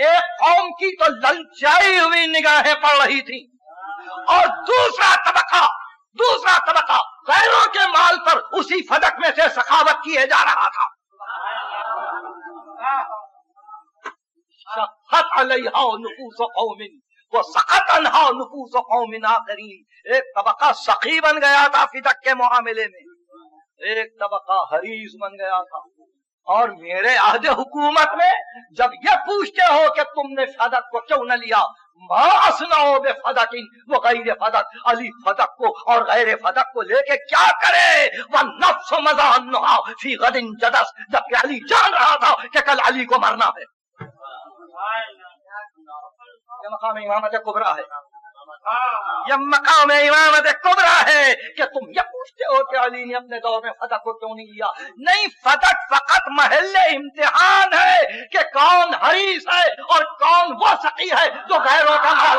ایک قوم کی تو للچائی ہوئی نگاہیں پڑ رہی تھی اور دوسرا طبقہ غیروں کے مال پر اسی فدق میں سے سخاوت کیے جا رہا تھا۔ شقت علیہا نفوس قوم وسقط عنہا نفوس قوم آخرین، ایک طبقہ سخی بن گیا تھا فدق کے معاملے میں، ایک طبقہ حریص بن گیا تھا۔ اور میرے عہد حکومت میں جب یہ پوچھتے ہو کہ تم نے فدق کو کیوں نہ لیا، ما اصنعوا بفدق وغیر فدق، علی فدق کو اور غیر فدق کو لے کے کیا کرے؟ والنفس مظانها فی غد جدس، جبکہ علی جان رہا تھا کہ کل علی کو مرنا ہے۔ یہ مقام امامت کبریٰ ہے، یہ مقام امامت کبریٰ ہے کہ تم یہ پوچھتے ہو کہ علی نے اپنے دور میں فدق کو کیوں نہیں لیا۔ نہیں، فدق فقط محل امتحان ہے کہ کون حریص ہے اور کون وہ سقی ہے جو غیروں کا مال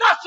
10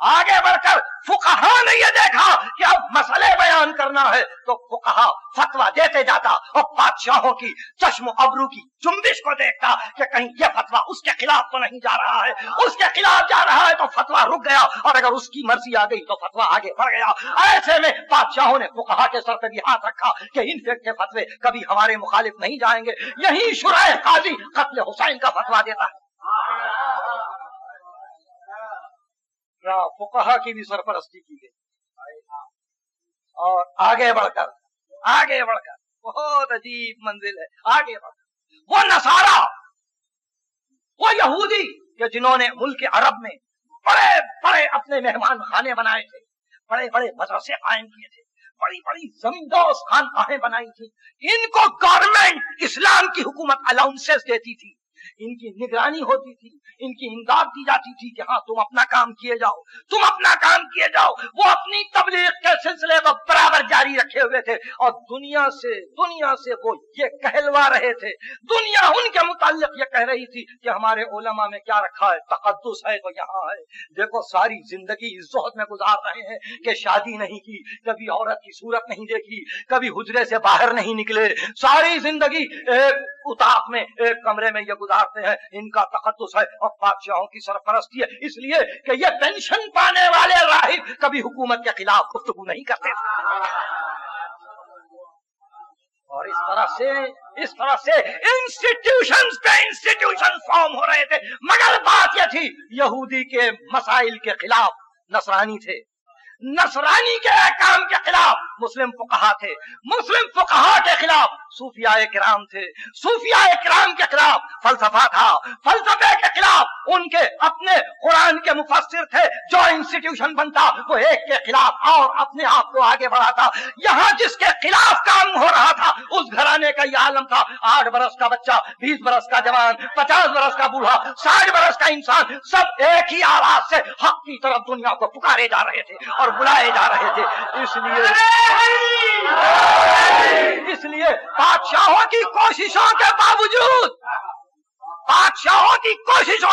آگے بڑھ کر فقہا نے یہ دیکھا کہ اب مسئلے بیان کرنا ہے تو فقہا فتویٰ دیتے جاتا اور بادشاہوں کی چشم و ابرو کی جنبش کو دیکھتا کہ کہیں یہ فتویٰ اس کے خلاف تو نہیں جا رہا ہے، اس کے خلاف جا رہا ہے تو فتویٰ رک گیا، اور اگر اس کی مرضی آ گئی تو فتویٰ آگے بڑھ گیا۔ ایسے میں بادشاہوں نے فقہا کے سر پہ بھی ہاتھ رکھا کہ ان کے فتوے کبھی ہمارے مخالف نہیں جائیں گے۔ یہی شرح قاضی قتل حسین کا فتویٰ دیتا ہے۔ فقہا کی بھی سرپرستی کی گئی، اور آگے بڑھ کر بہت عجیب منزل ہے، آگے بڑھ کر وہ نصارا، وہ یہودی کہ جنہوں نے ملک عرب میں بڑے بڑے اپنے مہمان خانے بنائے تھے، بڑے بڑے مدرسے قائم کیے تھے، بڑی بڑی زمیندوز خانقاہیں بنائی تھی، ان کو گورنمنٹ اسلام کی حکومت الاؤنسز دیتی تھی، ان کی نگرانی ہوتی تھی، ان کی امداد دی جاتی تھی کہ ہاں تم اپنا کام کیے جاؤ، تم اپنا کام کیے جاؤ۔ وہ اپنی تبلیغ کے سلسلے کو برابر جاری رکھے ہوئے تھے، اور دنیا سے وہ یہ کہلوا رہے تھے، دنیا ان کے متعلق یہ کہہ رہی تھی کہ ہمارے علماء میں کیا رکھا ہے، تقدس ہے تو یہاں ہے۔ دیکھو ساری زندگی اس زہد میں گزار رہے ہیں کہ شادی نہیں کی، کبھی عورت کی صورت نہیں دیکھی، کبھی حجرے سے باہر نہیں نکلے، ساری زندگی ایک اتاق میں ایک کمرے میں یہ گزارتے ہیں۔ ان کا تقدس ہے اور بادشاہوں کی سرپرستی ہے، اس لیے کہ یہ پینشن پانے والے راہب کبھی حکومت کے خلاف گفتگو نہیں کرتے تھے۔ اور اس طرح سے انسٹیٹیوشنز پہ انسٹیٹیوشن فارم ہو رہے تھے، مگر بات یہ تھی یہودی کے مسائل کے خلاف نصرانی تھے، نصرانی کے احکام کے خلاف مسلم فقہا تھے، مسلم فقہا کے خلاف صوفیاء کرام تھے، صوفیاء کرام کے خلاف فلسفہ تھا، فلسفے کے خلاف ان کے اپنے قرآن کے مفسر تھے۔ جو انسٹیٹیوشن بنتا وہ ایک کے خلاف اور اپنے آپ کو آگے بڑھاتا۔ یہاں جس کے خلاف کام ہو رہا تھا اس گھرانے کا یہ عالم تھا، 8 برس کا بچہ، 20 برس کا جوان، 50 برس کا بوڑھا، 60 برس کا انسان، سب ایک ہی آواز سے حق کی طرف دنیا کو پکارے جا رہے تھے اور بلائے جا رہے تھے۔ اس لیے بادشاہوں کی کوششوں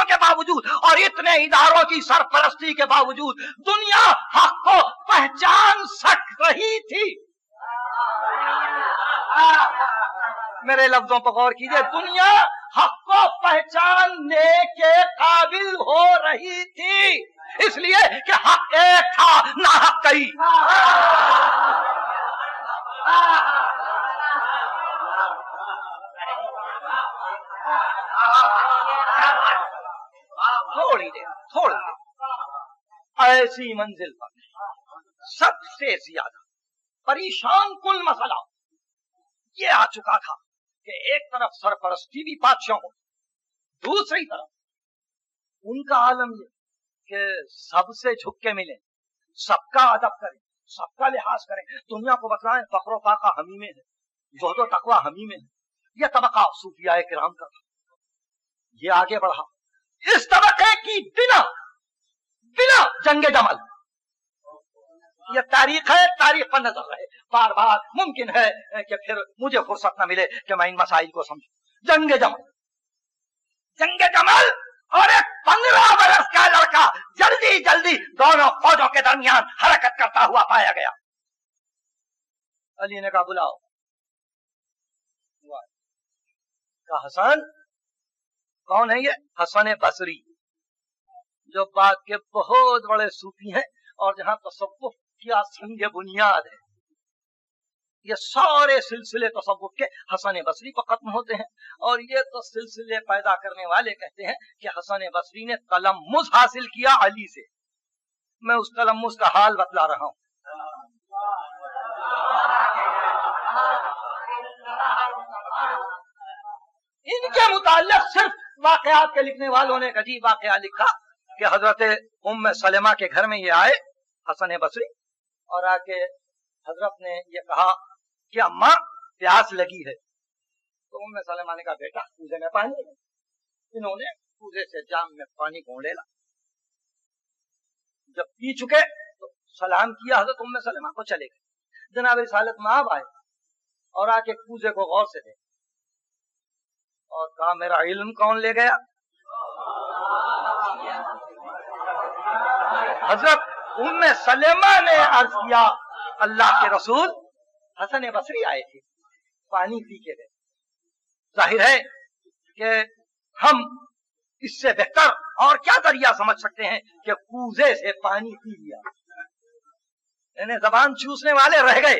کے باوجود اور اتنے اداروں کی سرپرستی کے باوجود دنیا حق کو پہچان سک رہی تھی۔ میرے لفظوں پر غور کیجئے، دنیا حق کو پہچاننے کے قابل ہو رہی تھی، اس لیے کہ حق ایک تھا، نہ حق کئی۔ تھوڑی دیر ایسی منزل پر سب سے زیادہ پریشان کن مسئلہ یہ آ چکا تھا کہ ایک طرف سرپرستی بھی بادشاہوں، دوسری طرف ان کا عالم یہ کہ سب سے جھک کے ملیں، سب کا ادب کریں، سب کا لحاظ کریں، دنیا کو بتلائیں فقر و فاقہ ہمیں میں ہے، زہد و تقویٰ ہمیں میں ہے۔ یہ طبقہ صوفیاء کرام کا تھا، یہ آگے بڑھا۔ اس طبقے کی بنا جنگ جمل، یہ تاریخ ہے، تاریخ پر نظر رہے، بار بار ممکن ہے کہ پھر مجھے فرصت نہ ملے کہ میں ان مسائل کو سمجھوں۔ جنگ جمل اور ایک 15 برس کا لڑکا جلدی دونوں فوجوں کے درمیان حرکت کرتا ہوا پایا گیا۔ علی نے کہا بلاؤ، کہا حسن، کون ہے یہ؟ حسن بصری، جو بات کے بہت بڑے صوفی ہیں اور جہاں تصوف کیا سنگ بنیاد ہے، یہ سارے سلسلے تصوف کے حسن بصری پر ختم ہوتے ہیں، اور یہ تو سلسلے پیدا کرنے والے کہتے ہیں کہ حسن بصری نے تلمذ حاصل کیا علی سے۔ میں اس تلمذ کا حال بتلا رہا ہوں۔ ان کے متعلق صرف واقعات کے لکھنے والوں نے ایک عجیب واقعہ لکھا کہ حضرت ام سلمہ کے گھر میں یہ آئے حسن بصری، اور آ کے حضرت نے یہ کہا کہ اماں پیاس لگی ہے، تو ام سلمہ نے کہا بیٹا کوزے میں پانی ہے۔ انہوں نے کوزے سے جام میں پانی گھونڈ لا، جب پی چکے تو سلام کیا حضرت ام سلمہ کو، چلے گئے۔ جناب رسالت مآب آئے اور آ کے کوزے کو غور سے دیکھا اور کہا میرا علم کون لے گیا؟ حضرت ام سلمہ نے عرض کیا اللہ کے رسول حسن بصری آئے تھے پانی پی کے گئے. ظاہر ہے کہ ہم اس سے بہتر اور کیا ذریعہ سمجھ سکتے ہیں کہ کوزے سے پانی پی لیا. یعنی زبان چوسنے والے رہ گئے.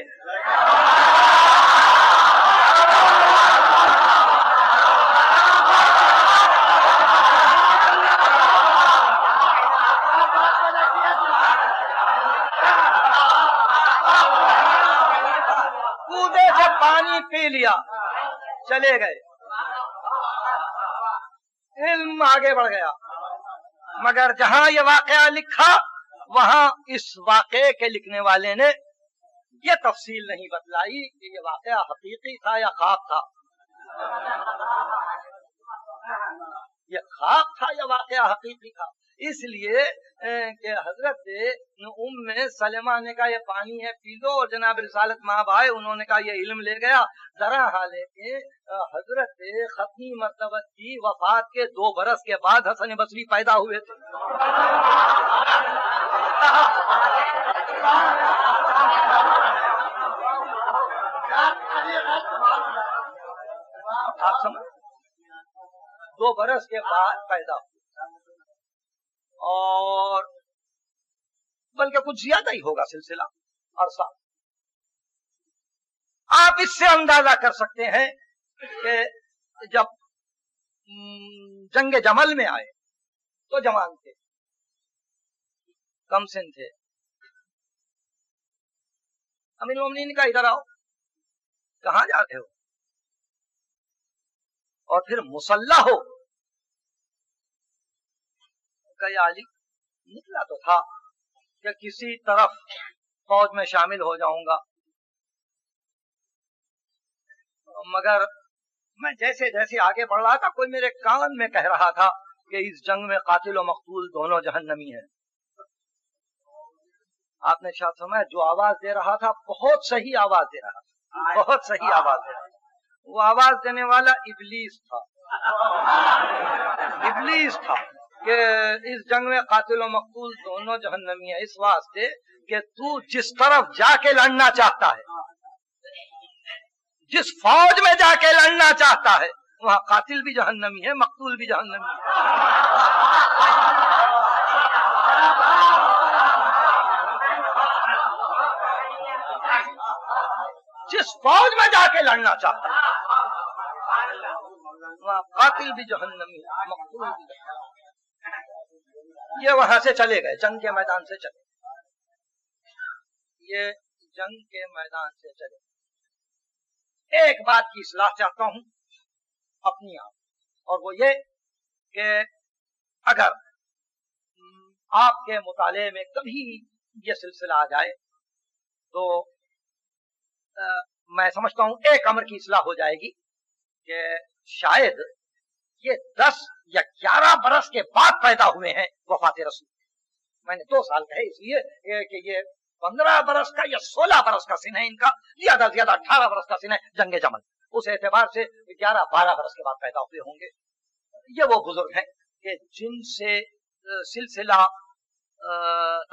کوزے سے پانی پی لیا چلے گئے. علم آگے بڑھ گیا مگر جہاں یہ واقعہ لکھا وہاں اس واقعے کے لکھنے والے نے یہ تفصیل نہیں بتلائی کہ یہ واقعہ حقیقی تھا یا خواب تھا. یہ خواب تھا یا واقعہ حقیقی تھا. اس لیے کہ حضرت ام سلمہ نے کہا یہ پانی ہے پی لو اور جناب رسالت مآب آئے انہوں نے کہا یہ علم لے گیا. ذرا حال ہے کہ حضرت ختمی مرتبت کی وفات کے 2 برس کے بعد حسن بصری پیدا ہوئے تھے. آپ سمجھ 2 برس کے بعد پیدا ہوئے اور بلکہ کچھ زیادہ ہی ہوگا سلسلہ عرصہ. آپ اس سے اندازہ کر سکتے ہیں کہ جب جنگ جمل میں آئے تو جوان تھے کم سن تھے. امیر المومنین کا ادھر آؤ کہاں جا رہے ہو اور پھر مسلح ہو. کہ علی نکلا تو تھا کہ کسی طرف فوج میں شامل ہو جاؤں گا مگر میں جیسے جیسے آگے بڑھ رہا تھا کوئی میرے کان میں کہہ رہا تھا کہ اس جنگ میں قاتل و مقتول دونوں جہنمی ہیں. آپ نے شاید سمجھا جو آواز دے رہا تھا بہت صحیح آواز دے رہا تھا بہت صحیح آواز دے رہا تھا. وہ آواز دینے والا ابلیس تھا. ابلیس تھا کہ اس جنگ میں قاتل و مقتول دونوں جہنمی ہیں اس واسطے کہ تو جس طرف جا کے لڑنا چاہتا ہے جس فوج میں جا کے لڑنا چاہتا ہے وہاں قاتل بھی جہنمی ہے مقتول بھی جہنمی ہے. جس فوج میں جا کے لڑنا چاہتا ہے وہاں قاتل بھی جہنمی ہے مقتول بھی جہنمی. یہ وہاں سے چلے گئے جنگ کے میدان سے چلے یہ جنگ کے میدان سے چلے. ایک بات کی اصلاح چاہتا ہوں اپنی آپ اور وہ یہ کہ اگر آپ کے مطالعے میں کبھی یہ سلسلہ آ جائے تو میں سمجھتا ہوں ایک امر کی اصلاح ہو جائے گی کہ شاید یہ 10 یا 11 برس کے بعد پیدا ہوئے ہیں وفات رسول. میں نے 2 سال کہے اس لیے کہ یہ 15 برس کا یا 16 برس کا سن ہے ان کا زیادہ سے زیادہ 18 برس کا سن ہے جنگ جمل. اس اعتبار سے 11-12 برس کے بعد پیدا ہوئے ہوں گے. یہ وہ بزرگ ہیں کہ جن سے سلسلہ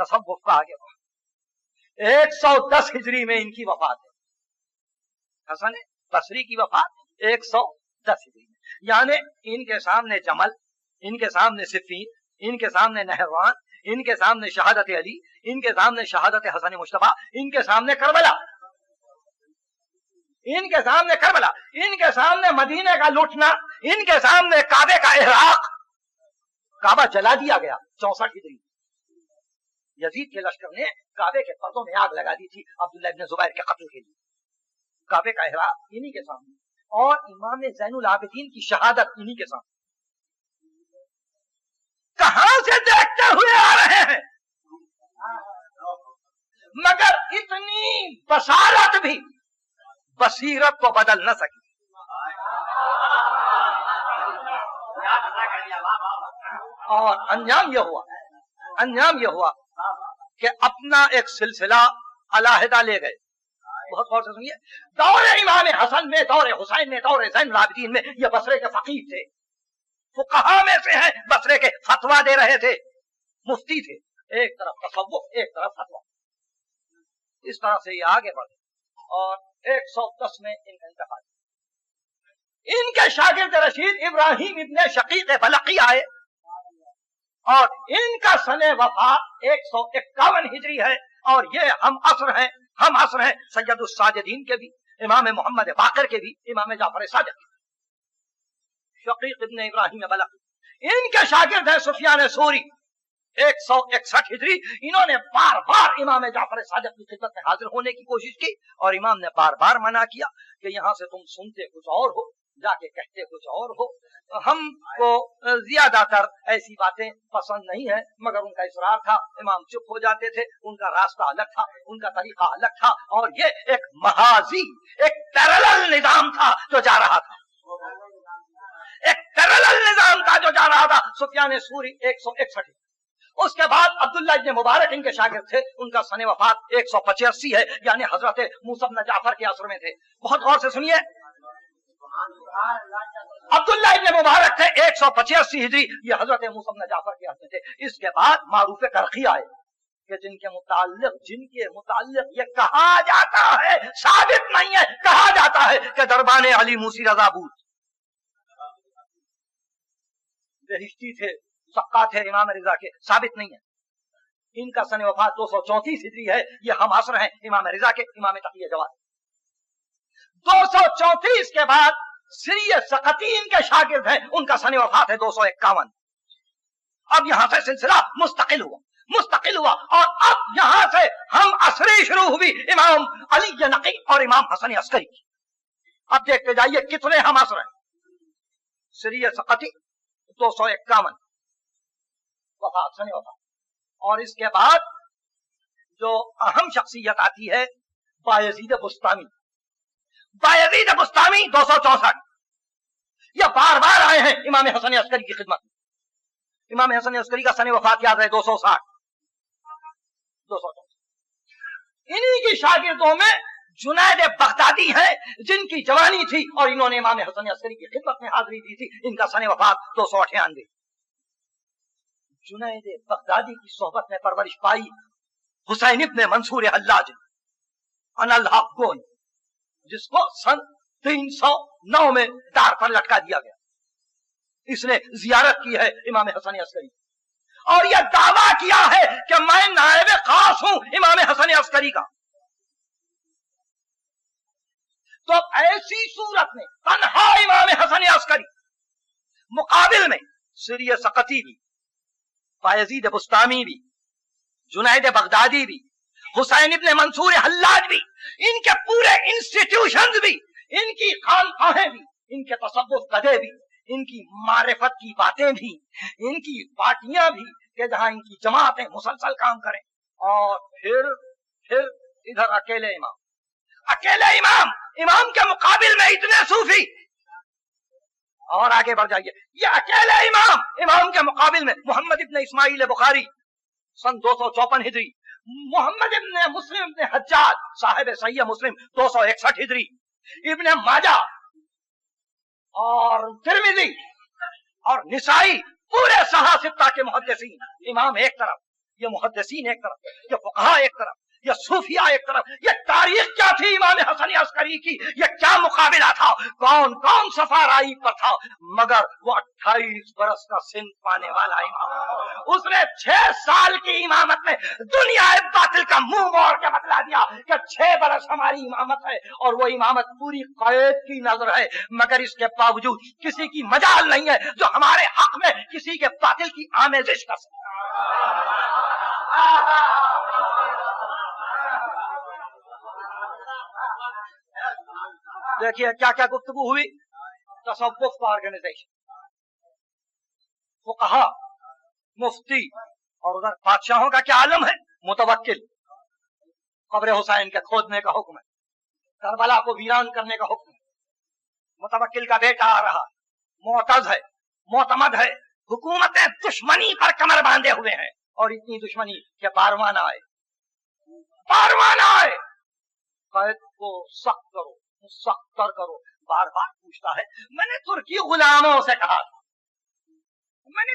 تصوف کا آگے بڑھا. 110 ہجری میں ان کی وفات ہے. حسن بصری کی وفات 110 ہجری میں. یعنی ان کے سامنے جمل ان کے سامنے صفین ان کے سامنے نہروان ان کے سامنے شہادت علی ان کے سامنے شہادت حسن مصطفیٰ ان کے سامنے کربلا ان کے سامنے کربلا ان کے سامنے مدینے کا لوٹنا ان کے سامنے کعبے کا احراق. کعبہ جلا دیا گیا 64 ہجری. یزید کے لشکر نے کعبے کے پردوں میں آگ لگا دی تھی عبداللہ ابن زبیر کے قتل کے لیے. کعبے کا احراق انہی کے سامنے اور امام زین العابدین کی شہادت انہی کے سامنے. کہاں سے دیکھتے ہوئے آ رہے ہیں مگر اتنی بصارت بھی بصیرت کو بدل نہ سکی. اور انجام یہ ہوا کہ اپنا ایک سلسلہ علیحدہ لے گئے. بہت غور سے سنیے. دور امام حسن میں دور حسین میں دور زین العابدین میں یہ بصرے کے فقیہ تھے فقہا میں سے ہیں بصرے کے فتویٰ دے رہے تھے مفتی تھے ایک طرف تصوف، ایک طرف فتوا. اس طرح سے یہ آگے بڑھے اور 110 میں ان کا انتقال. ان کے شاگرد رشید ابراہیم ابن شقیق بلقی آئے اور ان کا سن وفات 151 ہجری ہے اور یہ ہم عصر ہیں سید الساجدین کے بھی، امام محمد باقر کے بھی، امام جعفر صادق. شقیق ابن ابراہیم بلقی. ان کے شاگرد ہیں سفیان ثوری 161 ہجری. انہوں نے بار بار امام جعفر صادق کی خدمت میں حاضر ہونے کی کوشش کی اور امام نے بار بار منع کیا کہ یہاں سے تم سنتے کچھ اور ہو، جا کے کہتے کچھ اور ہو. ہم کو زیادہ تر ایسی باتیں پسند نہیں ہیں، مگر ان کا اصرار تھا. امام چپ ہو جاتے تھے. ان کا راستہ الگ تھا، ان کا طریقہ الگ تھا اور یہ ایک محاذی، ایک پیرالل نظام تھا جو جا رہا تھا. ایک پیرالل نظام تھا جو جا رہا تھا. سفیان ثوری 161. اس کے بعد عبداللہ ابن مبارک ان کے شاگرد تھے. ان کا سن وفات 185 ہے، یعنی حضرت موسیٰ بن جعفر کے عصر میں تھے. بہت غور سے سنیے. عبداللہ ابن مبارک تھے 185 ہجری، یہ حضرت موسیٰ بن جعفر کے عصر میں تھے. اس کے بعد معروف کرخی آئے کہ جن کے متعلق یہ کہا جاتا ہے، ثابت نہیں ہے، کہا جاتا ہے کہ دربان علی موسی رضا بود بہشتی تھے، سقا تھے امام رضا کے. ثابت نہیں ہے. ان کا سن وفات 234 ہجری ہے، یہ ہم عصر ہیں امام رضا کے، امام تقی جواد. 234 کے بعد سری سقطی ان کے شاگرد ہیں. ان کا سن وفات ہے 251. اب یہاں سے سلسلہ مستقل ہوا اور اب یہاں سے ہم عصری شروع ہوئی امام علی نقی اور امام حسن عسکری کی. اب دیکھتے جائیے کتنے ہم عصر ہیں. سری سقطی 251 وفات، سن وفات. اور اس کے بعد جو اہم شخصیت آتی ہے بایزید بستامی. بایزید بستامی 264. یہ بار بار آئے ہیں امام حسن عسکری کی خدمت. امام حسن عسکری کا سن وفات یاد ہے 260. انہی کی شاگردوں میں جنید بغدادی ہیں جن کی جوانی تھی اور انہوں نے امام حسن عسکری کی خدمت میں حاضری دی تھی. ان کا سن وفات 298. جنید بغدادی کی صحبت میں پرورش پائی حسین ابن منصور حلاج الحق گون، جس کو سن 309 میں دار پر لٹکا دیا گیا. اس نے زیارت کی ہے امام حسن عسکری اور یہ دعویٰ کیا ہے کہ میں نائب خاص ہوں امام حسن عسکری کا. تو ایسی صورت میں تنہا امام حسن عسکری، مقابل میں سری سقطی بھی، بایزید بستامی بھی، جنید بغدادی بھی، حسین ابن منصور حلاج بھی، ان کے پورے انسٹیٹیوشنز بھی، ان کی خانقاہیں بھی، ان کے تصوف قدے بھی، ان کی معرفت کی باتیں بھی، ان کی پارٹیاں بھی کہ جہاں ان کی جماعتیں مسلسل کام کریں. اور پھر ادھر اکیلے امام امام کے مقابل میں اتنے صوفی. اور آگے بڑھ جائیے، یہ اکیلے امام کے مقابل میں محمد ابن اسماعیل بخاری سن 254 ہجری، محمد ابن مسلم ابن حجاج صاحب صحیح مسلم 261 ہجری، ابن ماجہ اور ترمذی اور نسائی، پورے صحاح ستہ کے محدثین. امام ایک طرف، یہ محدثین ایک طرف، یہ فقہاء ایک طرف، یہ صوفیاء ایک طرف. یہ تاریخ کیا تھی امام حسن عسکری کی، یہ کیا مقابلہ تھا، کون سفارائی پر تھا. مگر وہ 28 برس کا سن پانے والا امام، اس نے 6 سال کی امامت میں دنیا باطل کا منہ موڑ کے بتلا دیا کہ 6 برس ہماری امامت ہے اور وہ امامت پوری قید کی نظر ہے. مگر اس کے باوجود کسی کی مجال نہیں ہے جو ہمارے حق میں کسی کے باطل کی آمیزش کر سکے. دیکھیے کیا کیا گفتگو ہوئی. تصوف کا آرگنائزیشن، فقہا، مفتی، اور ادھر بادشاہوں کا کیا عالم ہے. متوکل، قبر حسین کے کھودنے کا حکم ہے، کربلا کو ویران کرنے کا حکم ہے. متوکل کا بیٹا آ رہا، معتز ہے، معتمد ہے، حکومتیں دشمنی پر کمر باندھے ہوئے ہیں اور اتنی دشمنی کہ باروانا آئے. قید کو سخت کرو، سخت تر کرو. بار بار پوچھتا ہے، میں نے ترکی غلاموں سے کہا تھا، میں نے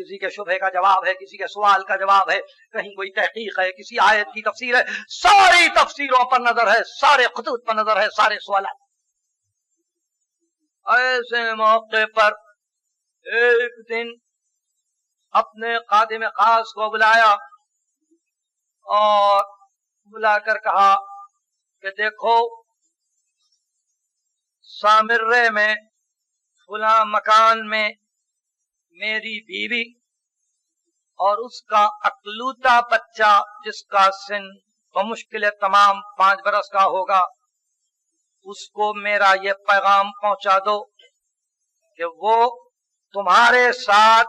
کسی کے شبہ کا جواب ہے، کسی کے سوال کا جواب ہے، کہیں کوئی تحقیق ہے، کسی آیت کی تفسیر ہے، ساری تفسیروں پر نظر ہے، سارے خطوط پر نظر ہے، سارے سوالات. ایسے موقع پر ایک دن اپنے خادم خاص کو بلایا اور بلا کر کہا کہ دیکھو سامرے میں فلاں مکان میں میری بیوی اور اس کا اکلوتا بچہ جس کا سن بمشکل تمام 5 برس کا ہوگا، اس کو میرا یہ پیغام پہنچا دو کہ وہ تمہارے ساتھ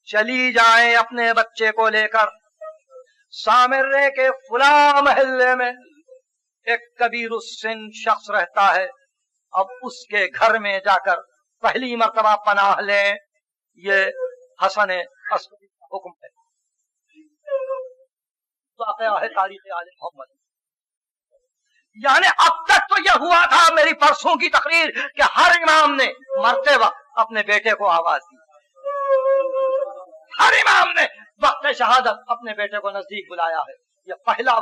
چلی جائیں اپنے بچے کو لے کر. سامرے کے فلاں محلے میں ایک کبیر السن شخص رہتا ہے، اب اس کے گھر میں جا کر پہلی مرتبہ پناہ لیں. یہ حسن عسکری کا حکم ہے. واقعہ ہے تاریخ آل محمد. یعنی اب تک تو یہ ہوا تھا میری پرسوں کی تقریر کہ ہر امام نے مرتے وقت اپنے بیٹے کو آواز دی، ہر امام نے وقت شہادت اپنے بیٹے کو نزدیک بلایا ہے. یہ پہلا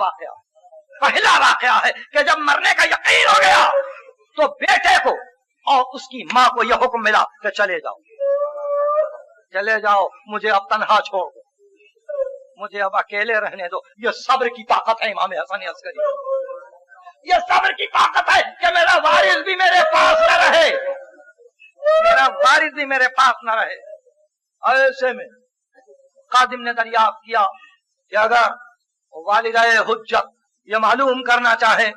واقعہ ہے کہ جب مرنے کا یقین ہو گیا تو بیٹے کو اور اس کی ماں کو یہ حکم ملا کہ چلے جاؤ، مجھے اب تنہا چھوڑ دو، مجھے اب اکیلے رہنے دو. یہ صبر کی طاقت ہے امام حسن عسکری. یہ صبر کی طاقت ہے کہ میرا وارث بھی میرے پاس نہ رہے. ایسے میں خادم نے دریافت کیا کہ اگر والدہ حجت یہ معلوم کرنا چاہیں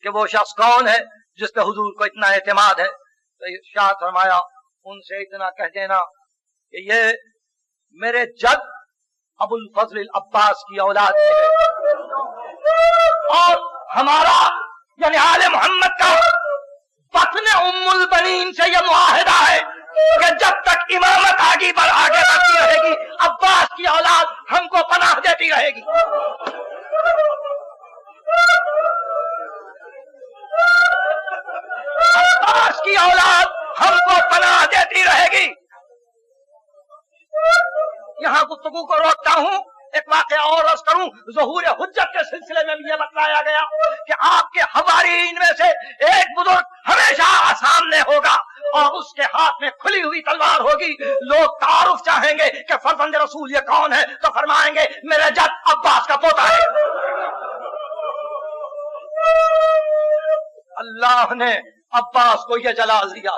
کہ وہ شخص کون ہے جس پہ حضور کو اتنا اعتماد ہے تو ارشاد فرمایا ان سے اتنا کہہ دینا کہ یہ میرے جد ابو الفضل العباس کی اولاد میں ہے، اور ہمارا یعنی آل محمد کا بطن ام البنین سے یہ معاہدہ ہے کہ جب تک امامت آگے بڑھتی رہے گی عباس کی اولاد ہم کو پناہ دیتی رہے گی. عباس کی اولاد ہم کو پناہ دیتی رہے گی. یہاں گفتگو کو روکتا ہوں، ایک واقعہ اور عرض کروں. ظہور حجت کے سلسلے میں یہ بتلایا گیا کہ آپ کے حوارین میں سے ایک بزرگ ہمیشہ سامنے ہوگا اور اس کے ہاتھ میں کھلی ہوئی تلوار ہوگی. لوگ تعارف چاہیں گے کہ فرزند رسول یہ کون ہے تو فرمائیں گے میرے جد عباس کا پوتا ہے. اللہ نے عباس کو یہ جلال دیا،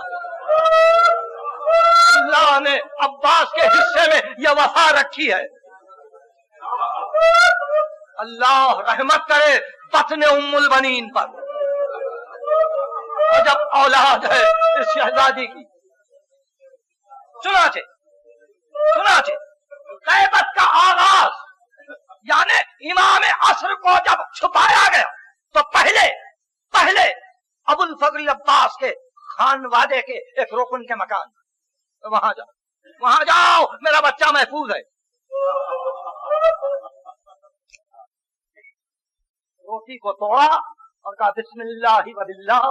اللہ نے عباس کے حصے میں یہ وفا رکھی ہے. اللہ رحمت کرے بطن ام البنین پر. اور جب اولاد ہے اس شہزادی کی، چنانچہ غیبت کا آغاز یعنی امام عصر کو جب چھپایا گیا تو پہلے ابو الفضل عباس کے خانوادے کے ایک رکن کے مکان، وہاں جاؤ میرا بچہ محفوظ ہے. روٹی کو توڑا اور کہا بسم اللہ وباللہ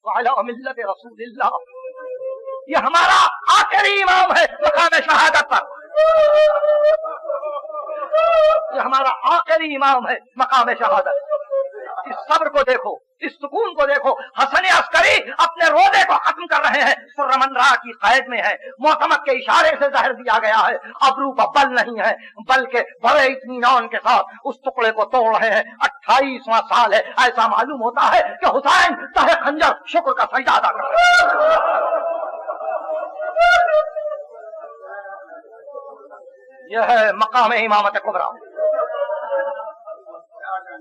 وعلی ملت رسول اللہ. یہ ہمارا آخری امام ہے مقام شہادت پر، یہ ہمارا آخری امام ہے مقام شہادت. اس صبر کو دیکھو، اس سکون کو دیکھو. حسن عسکری اپنے روزے کو ختم کر رہے ہیں، سرمن راہ کی قید میں ہے. معتمد کے اشارے سے زہر دیا گیا ہے، ابرو کا بل نہیں ہے بلکہ بڑے اطمینان کے ساتھ اس ٹکڑے کو توڑ رہے ہیں. 28واں سال ہے. ایسا معلوم ہوتا ہے کہ حسین تہ خنجر شکر کا سجدہ ادا کر رہے ہیں. یہ ہے مقام امامت کبریٰ.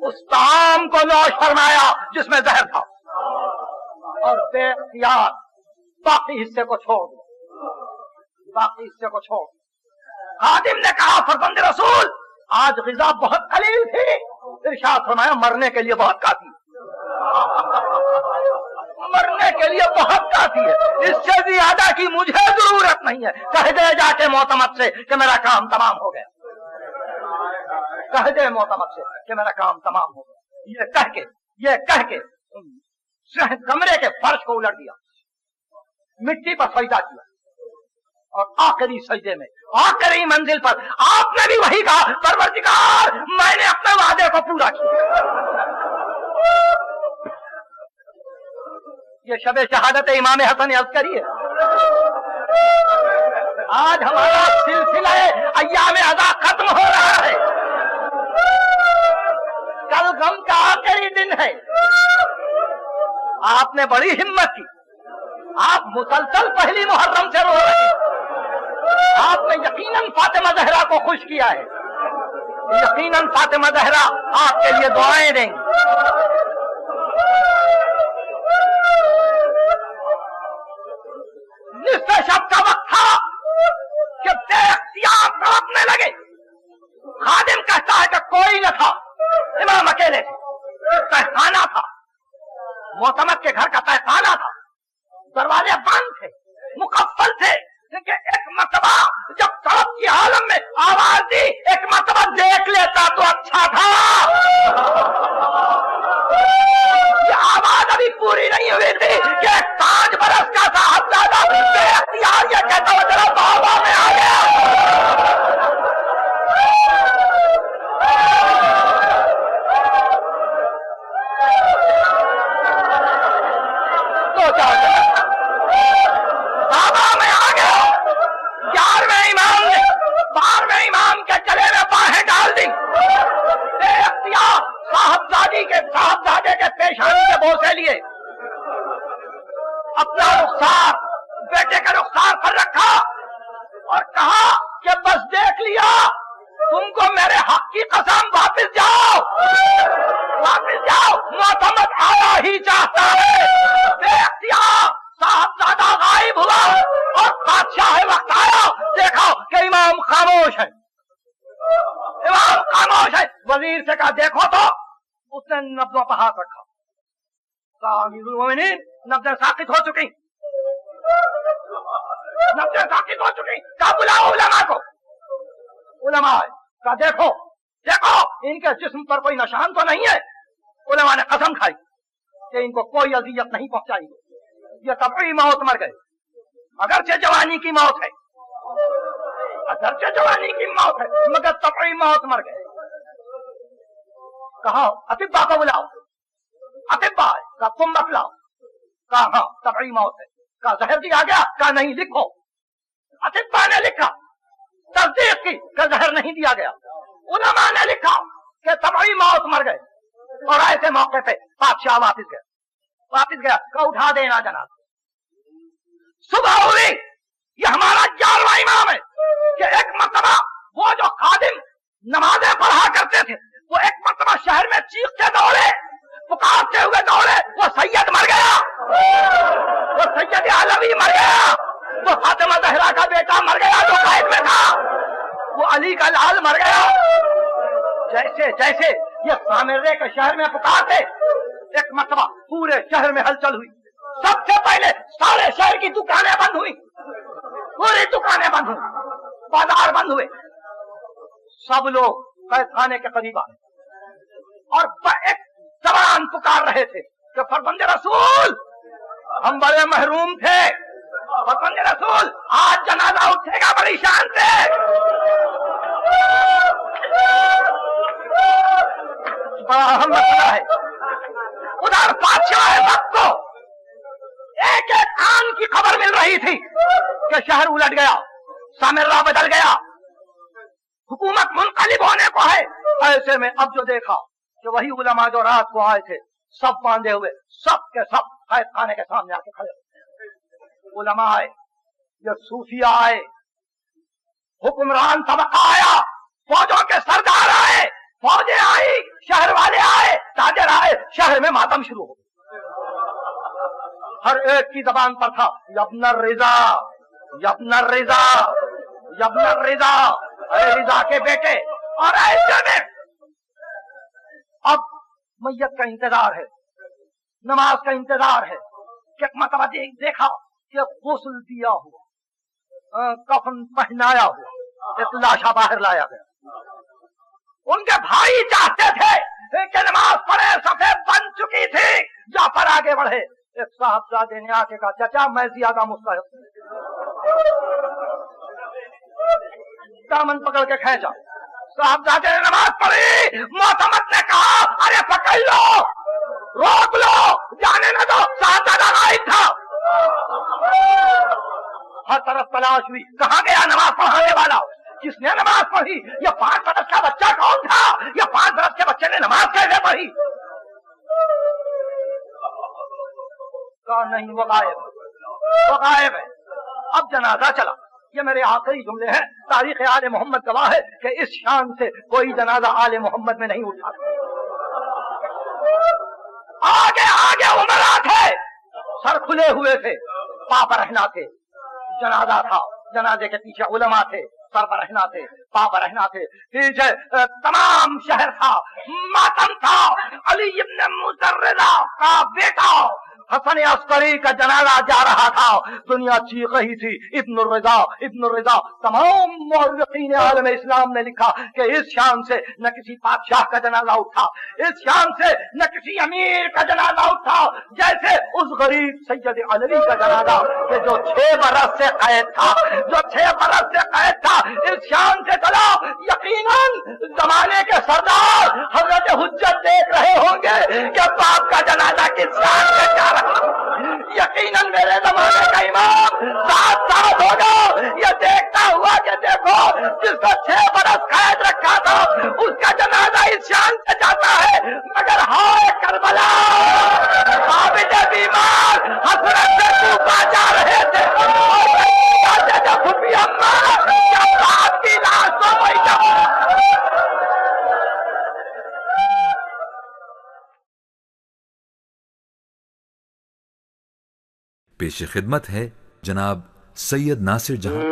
اس طعام کو نوش فرمایا جس میں زہر تھا اور بے اختیار باقی حصے کو چھوڑ دیا. خادم نے کہا فرزند رسول آج غذا بہت قلیل تھی. ارشاد فرمایا مرنے کے لیے بہت کافی ہے، اس سے زیادہ کی مجھے ضرورت نہیں ہے. کہہ دے جا کے معتمد سے کہ میرا کام تمام ہو گیا. کہہ دے معتمد سے کہ میرا کام تمام ہو گیا. یہ کہہ کے کمرے کے فرش کو الٹ دیا، مٹی پر سجدہ کیا اور آخری سجدے میں آخری منزل پر آپ نے بھی وہی کہا پروردگار میں نے اپنے وعدے کو پورا کیا. یہ شب شہادت امام حسن عسکری ہے. آج ہمارا سلسلہ ایام عزا ختم ہو رہا ہے. کل غم کا آخری دن ہے. آپ نے بڑی ہمت کی. آپ مسلسل پہلی محرم سے رو رہے ہیں. آپ نے یقیناً فاطمہ زہرا کو خوش کیا ہے. یقیناً فاطمہ زہرا آپ کے لیے دعائیں دیں گی. نصف شب کا وقت تھا کہ بے اختیار تڑپنے لگے. خادم کہتا ہے کہ کوئی نہ تھا, امام اکیلے تھے. تہخانہ تھا, معتمد کے گھر کا تہخانہ تھا. دروازے بند تھے, مقفل تھے. لیکن ایک مرتبہ جب تڑپ کی عالم میں آواز دی, ایک مرتبہ دیکھ لیتا تو اچھا تھا. یہ آواز ابھی پوری نہیں ہوئی تھی کہ ایک 5 برس کا صاحبزادہ بے اختیار یہ کہتا ہوا چلا بابا میں آ گیا. بابا میں آ گیا. 11ویں امام نے 12ویں امام کے گلے میں باہیں ڈال دی. بے اختیار صاحبزادے کے پیشانی کے بوسے لیے, اپنا رخسار بیٹے کا رخسار پر رکھا اور کہا کہ بس دیکھ لیا, تم کو میرے حق کی قسم, واپس جاؤ, واپس جاؤ. معتمد آیا ہی چاہتا ہے. بے اختیار صاحبزادہ غائب ہوا اور بادشاہ وقت آیا, دیکھا کہ امام خاموش ہے. امام خاموش ہے. وزیر سے کہا دیکھو تو. اس نے نبضوں پر ہاتھ رکھا. کہا امیر المومنین نبضیں ساقط ہو چکی, نبضیں ساقط ہو چکی. کہا بلاؤ علماء کو. علماء ہے. کہا دیکھو دیکھو ان کے جسم پر کوئی نشان تو نہیں ہے. علماء نے قسم کھائی کہ ان کو کوئی اذیت نہیں پہنچائی. یہ طبعی موت مر گئے. اگرچہ جوانی کی موت ہے, اگرچہ جوانی کی موت ہے, مگر طبعی موت مر گئے. کہا اطباء کو بلاؤ. اطباء ہے. کہا تم بتلاؤ. کہا ہاں طبعی موت ہے. کہا زہر دیا گیا. کہا نہیں, لکھو. اطباء نے لکھا, تصدیق کی کہ زہر نہیں دیا گیا. علماء نے لکھا کہ طبعی موت مر گئے. اور ایسے موقع پہ بادشاہ واپس گیا. کہ اٹھا دینا جناب. صبح ہوئی. یہ ہمارا 11واں امام ہے کہ ایک مرتبہ وہ جو خادم نمازیں پڑھا کرتے تھے وہ ایک مرتبہ شہر میں چیختے دوڑے, پکارتے ہوئے دوڑے. وہ سید مر گیا, وہ سید علوی مر گیا, وہ فاطمہ زہرا کا بیٹا مر گیا جو قائد میں تھا, وہ علی کا لال مر گیا. جیسے جیسے یہ سامرے کے شہر میں پکارتے, ایک مرتبہ پورے شہر میں ہلچل ہوئی. سب سے پہلے سارے شہر کی دکانیں بند ہوئی, پوری دکانیں بند ہوئی, بازار بند ہوئے. سب لوگ قید خانے کے قریب آئے اور ایک زبان پکار رہے تھے کہ فرزند رسول ہم بڑے محروم تھے, فرزند رسول آج جنازہ اٹھے گا بڑی شان سے. بڑا اہم مسئلہ ہے. ادھر بادشاہ وقت کو ایک ایک آن کی خبر مل رہی تھی کہ شہر الٹ گیا, سامرا بدل گیا, حکومت منقلب ہونے کو ہے. ایسے میں اب جو دیکھا کہ وہی علماء جو رات کو آئے تھے سب باندھے ہوئے, سب کے سب قید خانے کے سامنے آ کے کھڑے. علماء آئے, یہ صوفیاء آئے, حکمران طبقہ آیا, فوجوں کے سردار آئے, فوجیں آئی, شہر والے آئے, تاجر آئے. شہر میں ماتم شروع ہو. ہر ایک کی زبان پر تھا یبن الرضا, یبن الرضا, یبن الرضا, اے رضا کے بیٹے. اور ایسے میں اب میت کا انتظار ہے, نماز کا انتظار ہے کہ ایک مرتبہ دیکھا کہ غسل دیا ہوا, کفن پہنایا ہوا, ایک لاشا باہر لایا گیا. ان کے بھائی چاہتے تھے کہ نماز پڑھے, سفید بن چکی تھی, جعفر آگے بڑھے. ایک صاحبزادے نے آ کے کہا چچا میں زیادہ مستحق, دامن پکڑ کے کھینچا. صاحبزادے نے نماز پڑھی. معتمد نے کہا ارے پکڑ لو, روک لو, جانے نہ دو. صاحبزادہ غائب تھا. ہر طرف تلاش ہوئی, کہاں گیا نماز پڑھانے والا, کس نے نماز پڑھی؟ یہ 5 برس کا بچہ کون تھا؟ یہ 5 برس کے بچے نے نماز کیسے پڑھی؟ کہا نہیں وہ غائب ہے. اب جنازہ چلا. یہ میرے آخری جملے ہیں. تاریخ آل محمد گواہ ہے کہ اس شان سے کوئی جنازہ آل محمد میں نہیں اٹھا. آگے عمرہ تھے, سر کھلے ہوئے تھے, پاپ رہنا تھے. جنازہ تھا, جنازے کے پیچھے علماء تھے, سر پر رہنا تھے, پاپ رہنا تھے, پیچھے تمام شہر تھا, ماتم تھا. علی ابن مزرزہ کا بیٹا حسن عسکری کا جنازہ جا رہا تھا. دنیا چیخ رہی تھی ابن الرضا. تمام مورخین عالم اسلام نے لکھا کہ اس شان سے نہ کسی بادشاہ کا جنازہ اٹھا, اس شان سے نہ کسی امیر کا جنازہ اٹھا جیسے اس غریب سید علوی کا جنازہ کہ جو 6 برس سے قید تھا, اس شان سے چلا. یقیناً زمانے کے سردار حضرت حجت دیکھ رہے ہوں گے کہ باپ کا جنازہ کس شان سے جا رہا. یقیناً میرے زمانے کا امام 7 سال ہوگا یہ دیکھتا ہوا کہ دیکھو جس کو 6 برس قید رکھا تھا اس کا جنازہ اس شان سے جاتا ہے. مگر ہائے کربلا, عابد بیمار حسرت سے کوفہ جا رہے تھے. پھوپھی اماں کیا باپ کی لاش تو وہی پیش خدمت ہے جناب سید ناصر جہاں.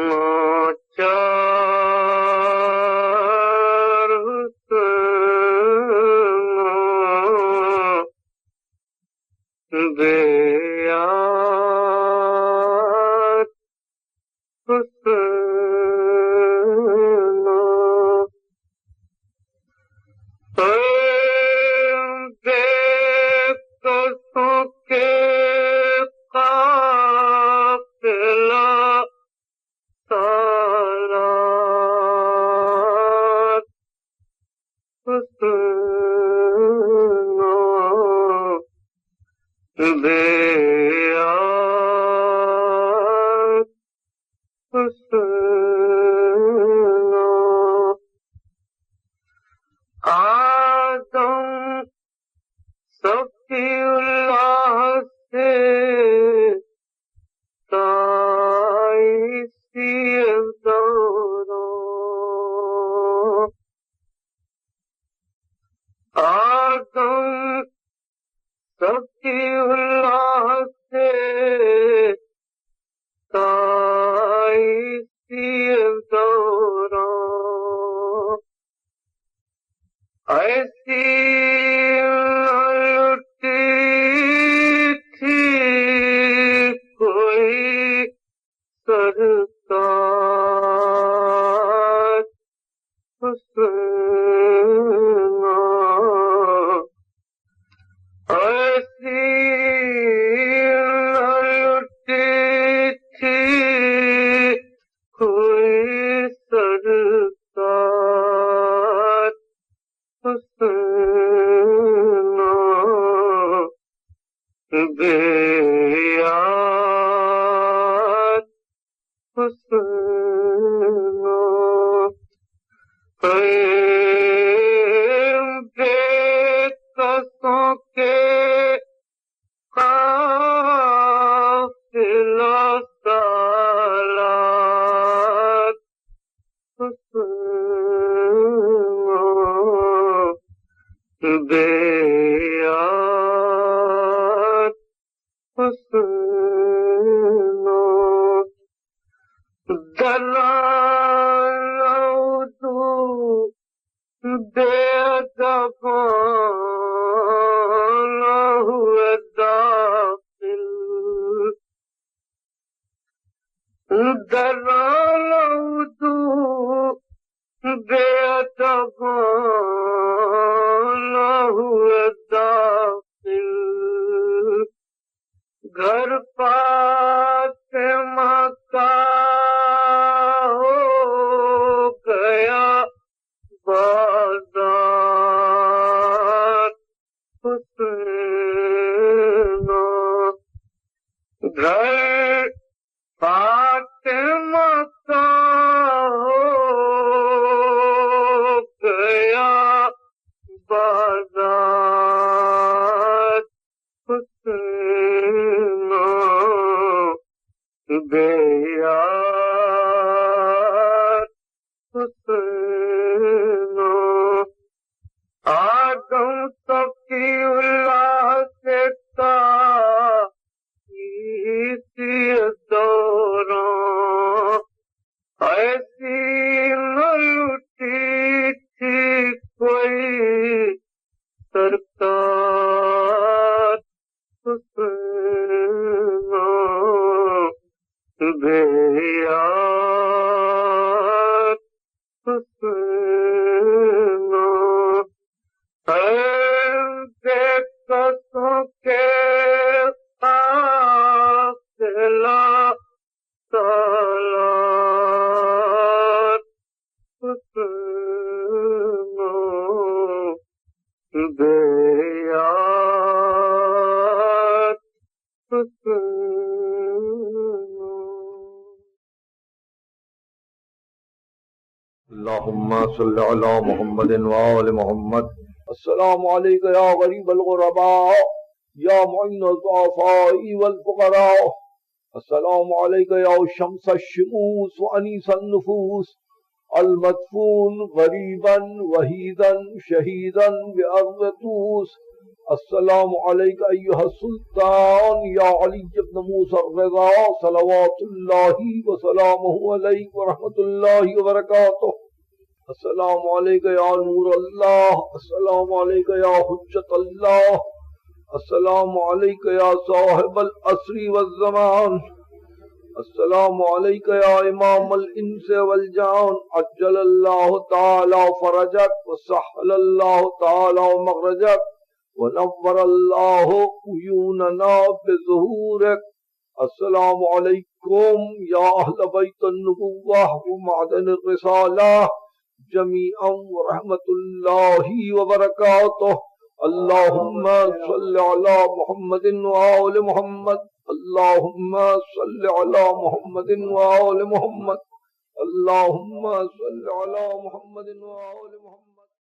بازار حسینہ گھر فاطمہ کا ہو گیا بازار حسینہ بے یار حسینہ آدم تقی اللہ کے اسی دوران ایسی نہ لٹی تھی کوئی سرکار حسینہ بے یار حسینہ بے قصوں کے قافلہ سالار حسینہ بے یار حسینہ اللهم صل على محمد وآل محمد. السلام عليك يا غريب الغرباء يا معين الضعفاء والفقراء. السلام عليك يا شمس الشموس وأنيس النفوس المدفون غريبا وحيدا شهيدا بأرض طوس. السلام عليك أيها السلطان يا علي بن موسى الرضا صلوات الله وسلامه عليك ورحمة الله وبركاته. السلام عليك يا نور الله. السلام عليك يا حجة الله. السلام عليك يا صاحب العصر والزمان. السلام عليك يا إمام الإنس والجان. عجل الله تعالى فرجك وسهل الله تعالى مخرجك ونور الله عيوننا بظهورك. السلام عليكم يا أهل بيت النبوة ومعدن الرسالة جميعا ورحمة الله وبركاته. اللهم صل على محمد وآل محمد. اللهم صل على محمد وآل محمد. اللهم صل على محمد وآل محمد.